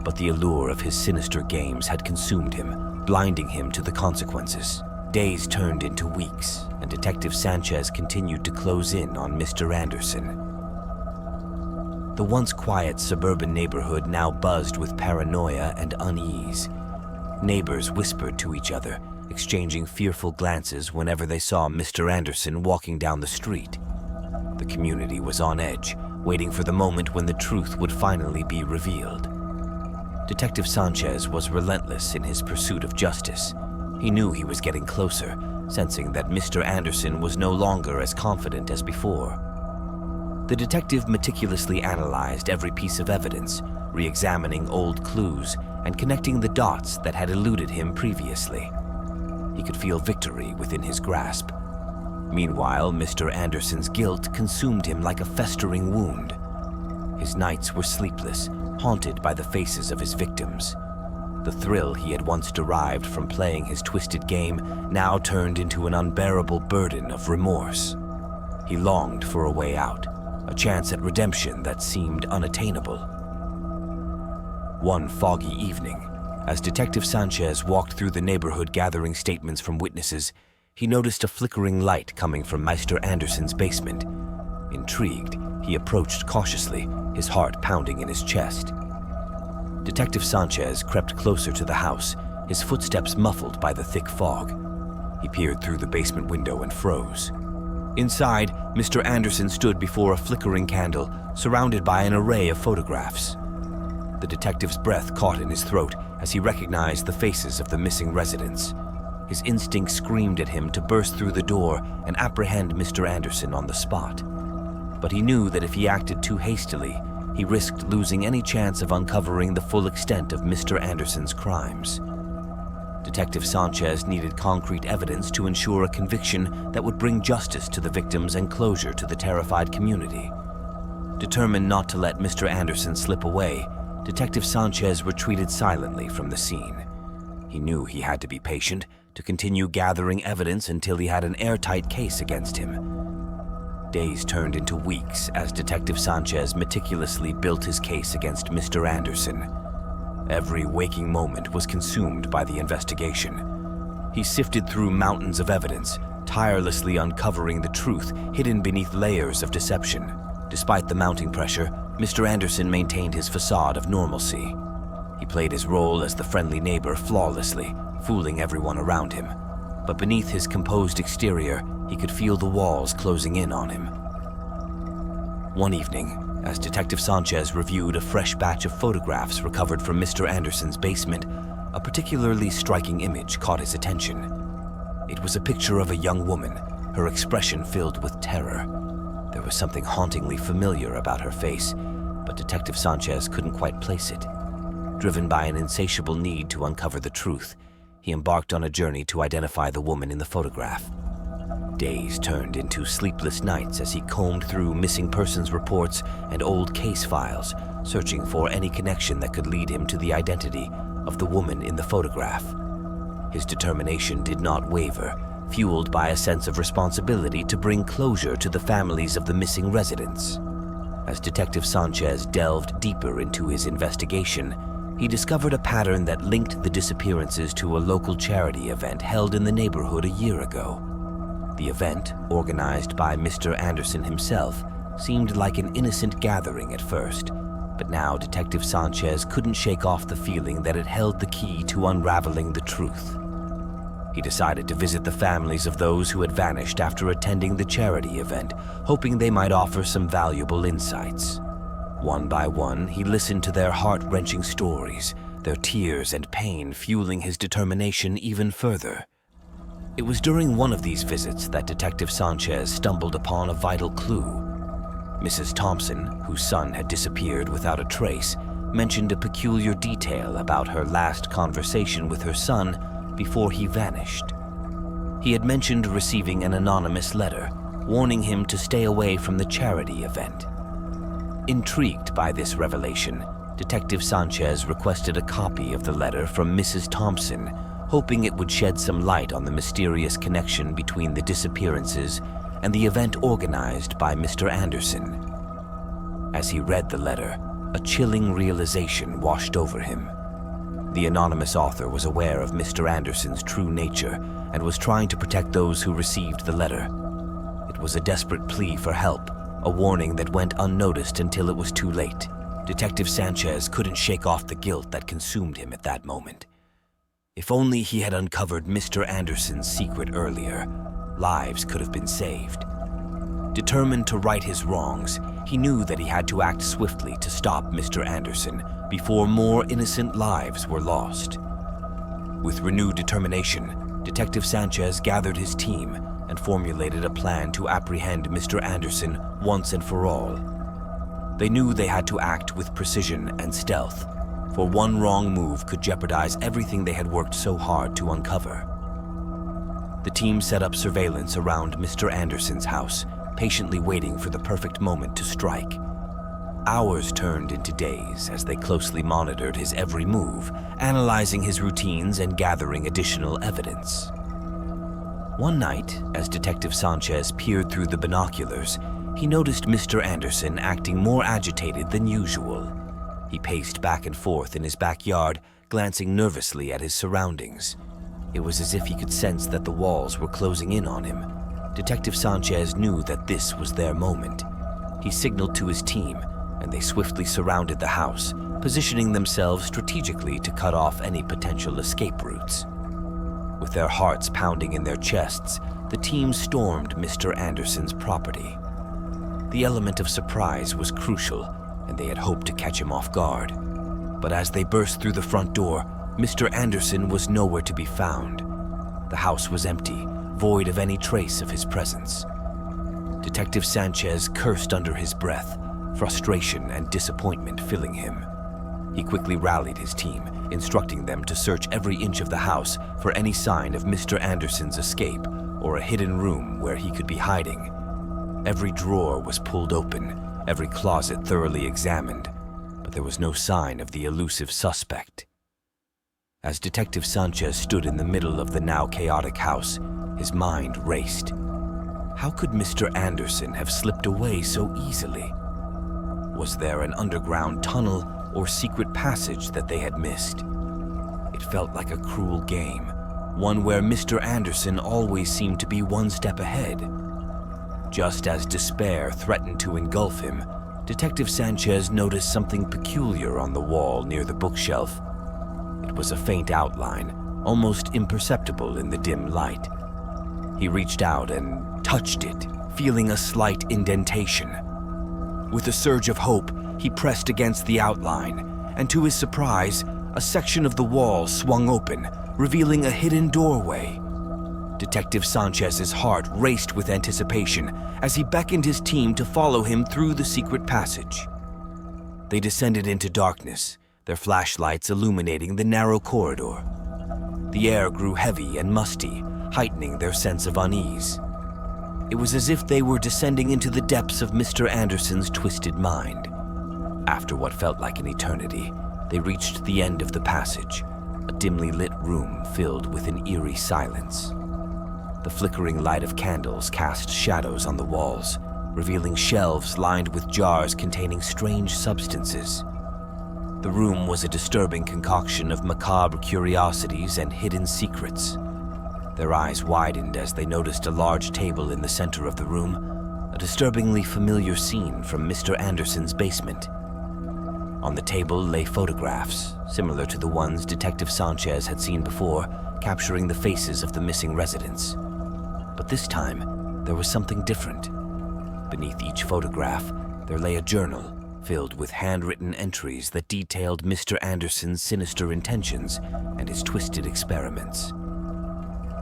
But the allure of his sinister games had consumed him, blinding him to the consequences. Days turned into weeks, and Detective Sanchez continued to close in on Mr. Anderson. The once quiet suburban neighborhood now buzzed with paranoia and unease. Neighbors whispered to each other, exchanging fearful glances whenever they saw Mr. Anderson walking down the street. The community was on edge, waiting for the moment when the truth would finally be revealed. Detective Sanchez was relentless in his pursuit of justice. He knew he was getting closer, sensing that Mr. Anderson was no longer as confident as before. The detective meticulously analyzed every piece of evidence, re-examining old clues and connecting the dots that had eluded him previously. He could feel victory within his grasp. Meanwhile, Mr. Anderson's guilt consumed him like a festering wound. His nights were sleepless, haunted by the faces of his victims. The thrill he had once derived from playing his twisted game now turned into an unbearable burden of remorse. He longed for a way out, a chance at redemption that seemed unattainable. One foggy evening, as Detective Sanchez walked through the neighborhood gathering statements from witnesses, he noticed a flickering light coming from Mr. Anderson's basement. Intrigued, he approached cautiously, his heart pounding in his chest. Detective Sanchez crept closer to the house, his footsteps muffled by the thick fog. He peered through the basement window and froze. Inside, Mr. Anderson stood before a flickering candle, surrounded by an array of photographs. The detective's breath caught in his throat as he recognized the faces of the missing residents. His instinct screamed at him to burst through the door and apprehend Mr. Anderson on the spot. But he knew that if he acted too hastily, he risked losing any chance of uncovering the full extent of Mr. Anderson's crimes. Detective Sanchez needed concrete evidence to ensure a conviction that would bring justice to the victims and closure to the terrified community. Determined not to let Mr. Anderson slip away, Detective Sanchez retreated silently from the scene. He knew he had to be patient, to continue gathering evidence until he had an airtight case against him. Days turned into weeks as Detective Sanchez meticulously built his case against Mr. Anderson. Every waking moment was consumed by the investigation. He sifted through mountains of evidence, tirelessly uncovering the truth hidden beneath layers of deception. Despite the mounting pressure, Mr. Anderson maintained his facade of normalcy. He played his role as the friendly neighbor flawlessly, fooling everyone around him. But beneath his composed exterior, he could feel the walls closing in on him. One evening, as Detective Sanchez reviewed a fresh batch of photographs recovered from Mr. Anderson's basement, a particularly striking image caught his attention. It was a picture of a young woman, her expression filled with terror. There was something hauntingly familiar about her face, but Detective Sanchez couldn't quite place it. Driven by an insatiable need to uncover the truth, he embarked on a journey to identify the woman in the photograph. Days turned into sleepless nights as he combed through missing persons reports and old case files, searching for any connection that could lead him to the identity of the woman in the photograph. His determination did not waver, fueled by a sense of responsibility to bring closure to the families of the missing residents. As Detective Sanchez delved deeper into his investigation, he discovered a pattern that linked the disappearances to a local charity event held in the neighborhood a year ago. The event, organized by Mr. Anderson himself, seemed like an innocent gathering at first, but now Detective Sanchez couldn't shake off the feeling that it held the key to unraveling the truth. He decided to visit the families of those who had vanished after attending the charity event, hoping they might offer some valuable insights. One by one, he listened to their heart-wrenching stories, their tears and pain fueling his determination even further. It was during one of these visits that Detective Sanchez stumbled upon a vital clue. Mrs. Thompson, whose son had disappeared without a trace, mentioned a peculiar detail about her last conversation with her son before he vanished. He had mentioned receiving an anonymous letter, warning him to stay away from the charity event. Intrigued by this revelation, Detective Sanchez requested a copy of the letter from Mrs. Thompson, hoping it would shed some light on the mysterious connection between the disappearances and the event organized by Mr. Anderson. As he read the letter, a chilling realization washed over him. The anonymous author was aware of Mr. Anderson's true nature and was trying to protect those who received the letter. It was a desperate plea for help, a warning that went unnoticed until it was too late. Detective Sanchez couldn't shake off the guilt that consumed him at that moment. If only he had uncovered Mr. Anderson's secret earlier, lives could have been saved. Determined to right his wrongs, he knew that he had to act swiftly to stop Mr. Anderson before more innocent lives were lost. With renewed determination, Detective Sanchez gathered his team and formulated a plan to apprehend Mr. Anderson once and for all. They knew they had to act with precision and stealth, for one wrong move could jeopardize everything they had worked so hard to uncover. The team set up surveillance around Mr. Anderson's house, patiently waiting for the perfect moment to strike. Hours turned into days as they closely monitored his every move, analyzing his routines and gathering additional evidence. One night, as Detective Sanchez peered through the binoculars, he noticed Mr. Anderson acting more agitated than usual. He paced back and forth in his backyard, glancing nervously at his surroundings. It was as if he could sense that the walls were closing in on him. Detective Sanchez knew that this was their moment. He signaled to his team, and they swiftly surrounded the house, positioning themselves strategically to cut off any potential escape routes. With their hearts pounding in their chests, the team stormed Mr. Anderson's property. The element of surprise was crucial, and they had hoped to catch him off guard. But as they burst through the front door, Mr. Anderson was nowhere to be found. The house was empty, void of any trace of his presence. Detective Sanchez cursed under his breath, frustration and disappointment filling him. He quickly rallied his team, instructing them to search every inch of the house for any sign of Mr. Anderson's escape or a hidden room where he could be hiding. Every drawer was pulled open, every closet thoroughly examined, but there was no sign of the elusive suspect. As Detective Sanchez stood in the middle of the now chaotic house, his mind raced. How could Mr. Anderson have slipped away so easily? Was there an underground tunnel or secret passage that they had missed? It felt like a cruel game, one where Mr. Anderson always seemed to be one step ahead. Just as despair threatened to engulf him, Detective Sanchez noticed something peculiar on the wall near the bookshelf. It was a faint outline, almost imperceptible in the dim light. He reached out and touched it, feeling a slight indentation. With a surge of hope, he pressed against the outline, and to his surprise, a section of the wall swung open, revealing a hidden doorway. Detective Sanchez's heart raced with anticipation as he beckoned his team to follow him through the secret passage. They descended into darkness, their flashlights illuminating the narrow corridor. The air grew heavy and musty, heightening their sense of unease. It was as if they were descending into the depths of Mr. Anderson's twisted mind. After what felt like an eternity, they reached the end of the passage, a dimly lit room filled with an eerie silence. The flickering light of candles cast shadows on the walls, revealing shelves lined with jars containing strange substances. The room was a disturbing concoction of macabre curiosities and hidden secrets. Their eyes widened as they noticed a large table in the center of the room, a disturbingly familiar scene from Mr. Anderson's basement. On the table lay photographs, similar to the ones Detective Sanchez had seen before, capturing the faces of the missing residents. But this time, there was something different. Beneath each photograph, there lay a journal filled with handwritten entries that detailed Mr. Anderson's sinister intentions and his twisted experiments.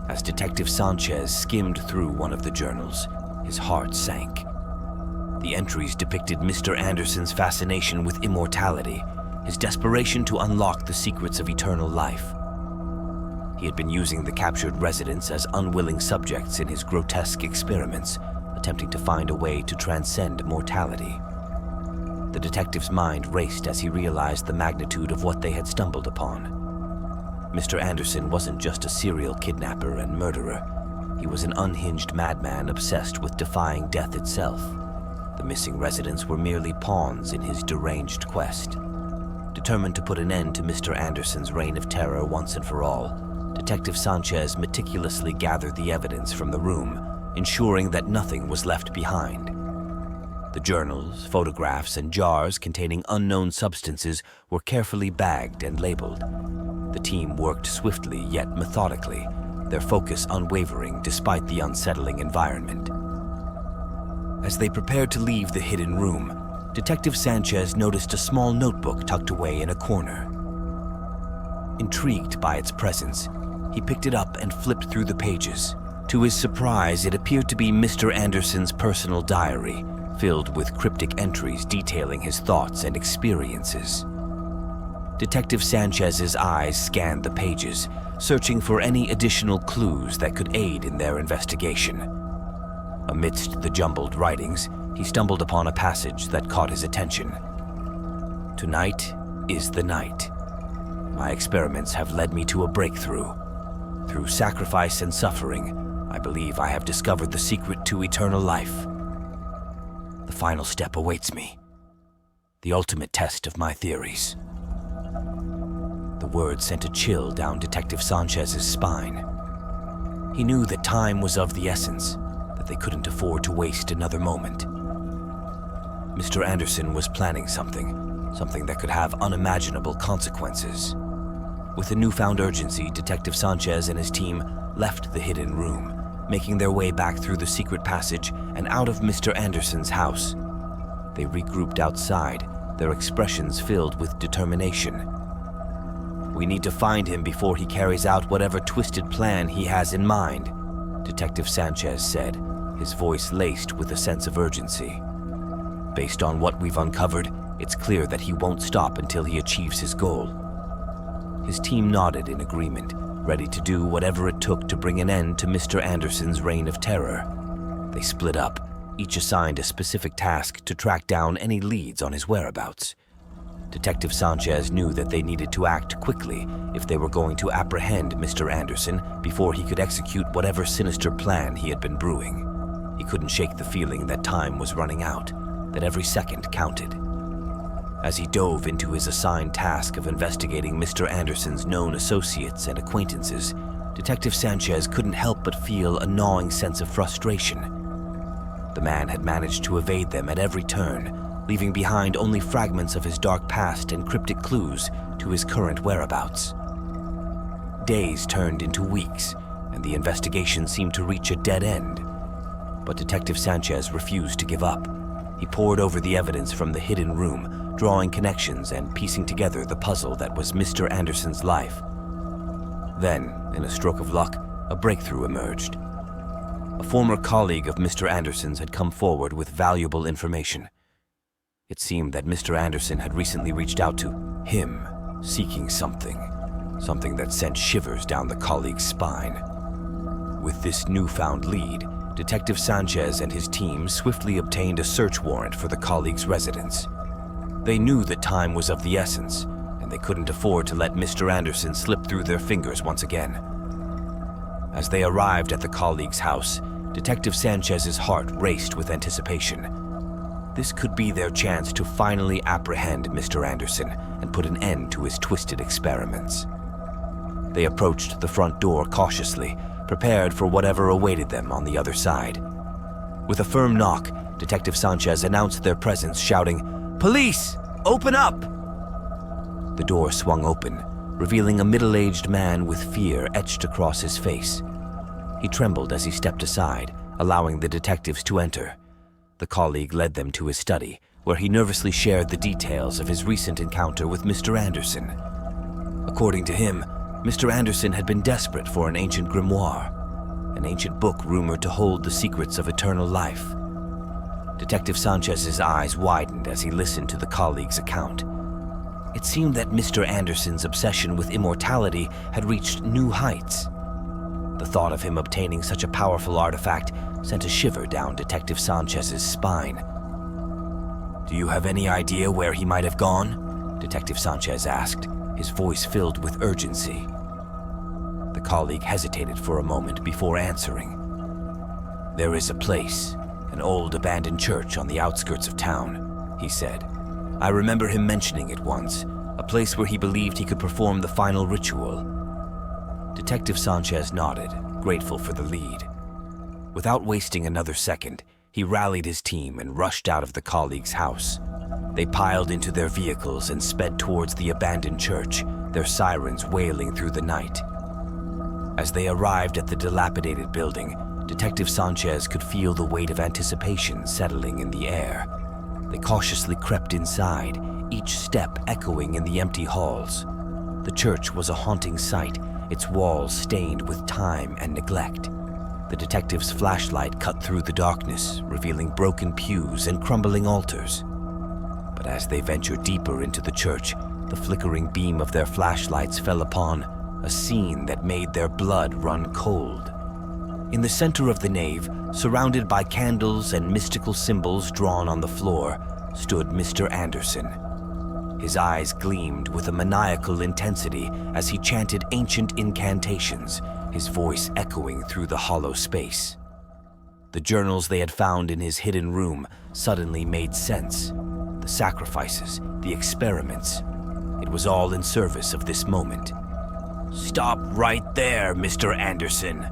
As Detective Sanchez skimmed through one of the journals, his heart sank. The entries depicted Mr. Anderson's fascination with immortality, his desperation to unlock the secrets of eternal life. He had been using the captured residents as unwilling subjects in his grotesque experiments, attempting to find a way to transcend mortality. The detective's mind raced as he realized the magnitude of what they had stumbled upon. Mr. Anderson wasn't just a serial kidnapper and murderer. He was an unhinged madman obsessed with defying death itself. The missing residents were merely pawns in his deranged quest. Determined to put an end to Mr. Anderson's reign of terror once and for all, Detective Sanchez meticulously gathered the evidence from the room, ensuring that nothing was left behind. The journals, photographs, and jars containing unknown substances were carefully bagged and labeled. The team worked swiftly yet methodically, their focus unwavering despite the unsettling environment. As they prepared to leave the hidden room, Detective Sanchez noticed a small notebook tucked away in a corner. Intrigued by its presence, he picked it up and flipped through the pages. To his surprise, it appeared to be Mr. Anderson's personal diary, filled with cryptic entries detailing his thoughts and experiences. Detective Sanchez's eyes scanned the pages, searching for any additional clues that could aid in their investigation. Amidst the jumbled writings, he stumbled upon a passage that caught his attention. "Tonight is the night. My experiments have led me to a breakthrough. Through sacrifice and suffering, I believe I have discovered the secret to eternal life. The final step awaits me, the ultimate test of my theories." The words sent a chill down Detective Sanchez's spine. He knew that time was of the essence, that they couldn't afford to waste another moment. Mr. Anderson was planning something that could have unimaginable consequences. With a newfound urgency, Detective Sanchez and his team left the hidden room, making their way back through the secret passage and out of Mr. Anderson's house. They regrouped outside, their expressions filled with determination. "We need to find him before he carries out whatever twisted plan he has in mind," Detective Sanchez said, his voice laced with a sense of urgency. "Based on what we've uncovered, it's clear that he won't stop until he achieves his goal." His team nodded in agreement, ready to do whatever it took to bring an end to Mr. Anderson's reign of terror. They split up, each assigned a specific task to track down any leads on his whereabouts. Detective Sanchez knew that they needed to act quickly if they were going to apprehend Mr. Anderson before he could execute whatever sinister plan he had been brewing. He couldn't shake the feeling that time was running out, that every second counted. As he dove into his assigned task of investigating Mr. Anderson's known associates and acquaintances, Detective Sanchez couldn't help but feel a gnawing sense of frustration. The man had managed to evade them at every turn, leaving behind only fragments of his dark past and cryptic clues to his current whereabouts. Days turned into weeks, and the investigation seemed to reach a dead end. But Detective Sanchez refused to give up. He pored over the evidence from the hidden room, drawing connections and piecing together the puzzle that was Mr. Anderson's life. Then, in a stroke of luck, a breakthrough emerged. A former colleague of Mr. Anderson's had come forward with valuable information. It seemed that Mr. Anderson had recently reached out to him, seeking something that sent shivers down the colleague's spine. With this newfound lead, Detective Sanchez and his team swiftly obtained a search warrant for the colleague's residence. They knew that time was of the essence, and they couldn't afford to let Mr. Anderson slip through their fingers once again. As they arrived at the colleague's house, Detective Sanchez's heart raced with anticipation. This could be their chance to finally apprehend Mr. Anderson and put an end to his twisted experiments. They approached the front door cautiously, prepared for whatever awaited them on the other side. With a firm knock, Detective Sanchez announced their presence, shouting, "Police! Open up!" The door swung open, revealing a middle-aged man with fear etched across his face. He trembled as he stepped aside, allowing the detectives to enter. The colleague led them to his study, where he nervously shared the details of his recent encounter with Mr. Anderson. According to him, Mr. Anderson had been desperate for an ancient grimoire, an ancient book rumored to hold the secrets of eternal life. Detective Sanchez's eyes widened as he listened to the colleague's account. It seemed that Mr. Anderson's obsession with immortality had reached new heights. The thought of him obtaining such a powerful artifact sent a shiver down Detective Sanchez's spine. "Do you have any idea where he might have gone?" Detective Sanchez asked, his voice filled with urgency. The colleague hesitated for a moment before answering. "There is a place, an old abandoned church on the outskirts of town," he said. "I remember him mentioning it once, a place where he believed he could perform the final ritual. Detective Sanchez nodded, grateful for the lead. Without wasting another second, he rallied his team and rushed out of the colleague's house. They piled into their vehicles and sped towards the abandoned church, their sirens wailing through the night. As they arrived at the dilapidated building, Detective Sanchez could feel the weight of anticipation settling in the air. They cautiously crept inside, each step echoing in the empty halls. The church was a haunting sight, its walls stained with time and neglect. The detective's flashlight cut through the darkness, revealing broken pews and crumbling altars. But as they ventured deeper into the church, the flickering beam of their flashlights fell upon a scene that made their blood run cold. In the center of the nave, surrounded by candles and mystical symbols drawn on the floor, stood Mr. Anderson. His eyes gleamed with a maniacal intensity as he chanted ancient incantations, his voice echoing through the hollow space. The journals they had found in his hidden room suddenly made sense. The sacrifices, the experiments. It was all in service of this moment. "Stop right there, Mr. Anderson,"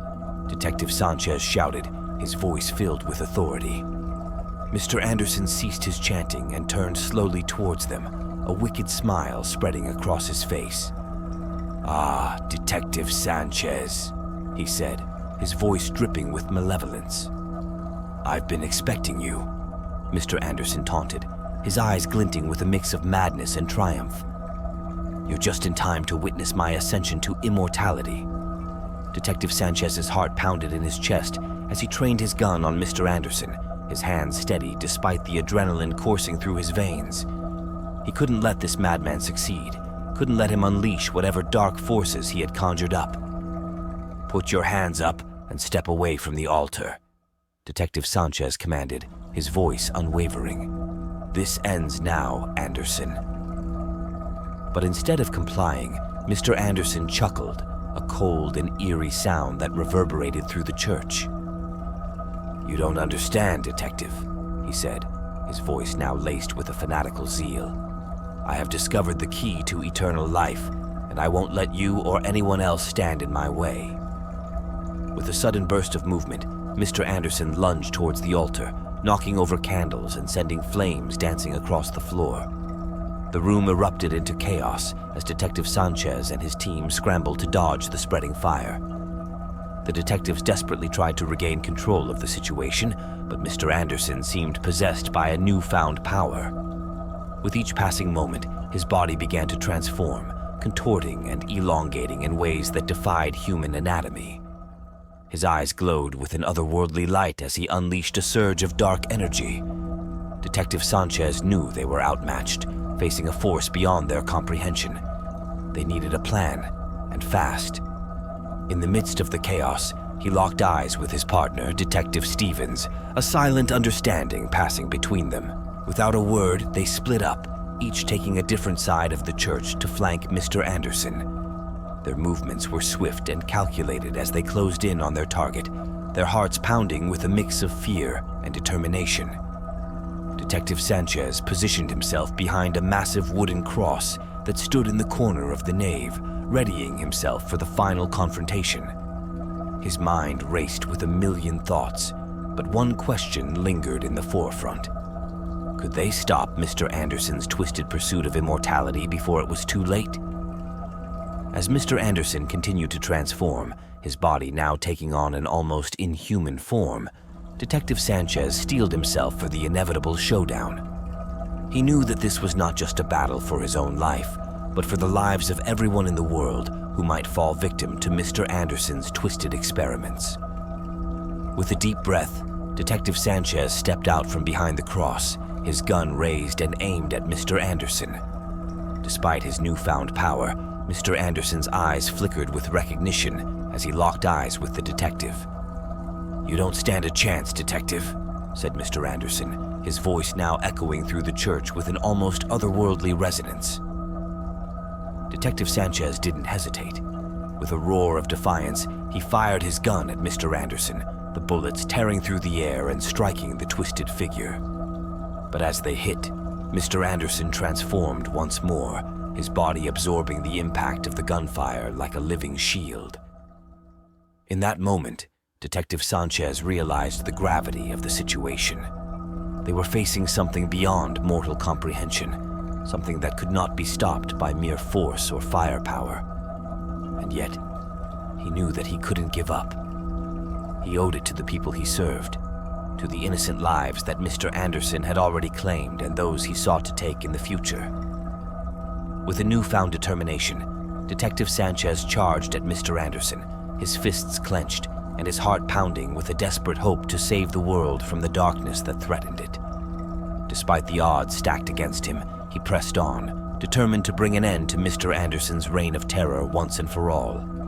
Detective Sanchez shouted, his voice filled with authority. Mr. Anderson ceased his chanting and turned slowly towards them, a wicked smile spreading across his face. "Ah, Detective Sanchez," he said, his voice dripping with malevolence. "I've been expecting you," Mr. Anderson taunted, his eyes glinting with a mix of madness and triumph. "You're just in time to witness my ascension to immortality." Detective Sanchez's heart pounded in his chest as he trained his gun on Mr. Anderson, his hands steady despite the adrenaline coursing through his veins. He couldn't let this madman succeed, couldn't let him unleash whatever dark forces he had conjured up. "Put your hands up and step away from the altar," Detective Sanchez commanded, his voice unwavering. "This ends now, Anderson." But instead of complying, Mr. Anderson chuckled, a cold and eerie sound that reverberated through the church. "You don't understand, Detective," he said, his voice now laced with a fanatical zeal. "I have discovered the key to eternal life, and I won't let you or anyone else stand in my way." With a sudden burst of movement, Mr. Anderson lunged towards the altar, knocking over candles and sending flames dancing across the floor. The room erupted into chaos as Detective Sanchez and his team scrambled to dodge the spreading fire. The detectives desperately tried to regain control of the situation, but Mr. Anderson seemed possessed by a newfound power. With each passing moment, his body began to transform, contorting and elongating in ways that defied human anatomy. His eyes glowed with an otherworldly light as he unleashed a surge of dark energy. Detective Sanchez knew they were outmatched, facing a force beyond their comprehension. They needed a plan, and fast. In the midst of the chaos, he locked eyes with his partner, Detective Stevens, a silent understanding passing between them. Without a word, they split up, each taking a different side of the church to flank Mr. Anderson. Their movements were swift and calculated as they closed in on their target, their hearts pounding with a mix of fear and determination. Detective Sanchez positioned himself behind a massive wooden cross that stood in the corner of the nave, readying himself for the final confrontation. His mind raced with a million thoughts, but one question lingered in the forefront. Could they stop Mr. Anderson's twisted pursuit of immortality before it was too late? As Mr. Anderson continued to transform, his body now taking on an almost inhuman form, Detective Sanchez steeled himself for the inevitable showdown. He knew that this was not just a battle for his own life, but for the lives of everyone in the world who might fall victim to Mr. Anderson's twisted experiments. With a deep breath, Detective Sanchez stepped out from behind the cross, his gun raised and aimed at Mr. Anderson. Despite his newfound power, Mr. Anderson's eyes flickered with recognition as he locked eyes with the detective. "You don't stand a chance, Detective," said Mr. Anderson, his voice now echoing through the church with an almost otherworldly resonance. Detective Sanchez didn't hesitate. With a roar of defiance, he fired his gun at Mr. Anderson, the bullets tearing through the air and striking the twisted figure. But as they hit, Mr. Anderson transformed once more, his body absorbing the impact of the gunfire like a living shield. In that moment, Detective Sanchez realized the gravity of the situation. They were facing something beyond mortal comprehension, something that could not be stopped by mere force or firepower. And yet, he knew that he couldn't give up. He owed it to the people he served, to the innocent lives that Mr. Anderson had already claimed and those he sought to take in the future. With a newfound determination, Detective Sanchez charged at Mr. Anderson, his fists clenched and his heart pounding with a desperate hope to save the world from the darkness that threatened it. Despite the odds stacked against him, he pressed on, determined to bring an end to Mr. Anderson's reign of terror once and for all.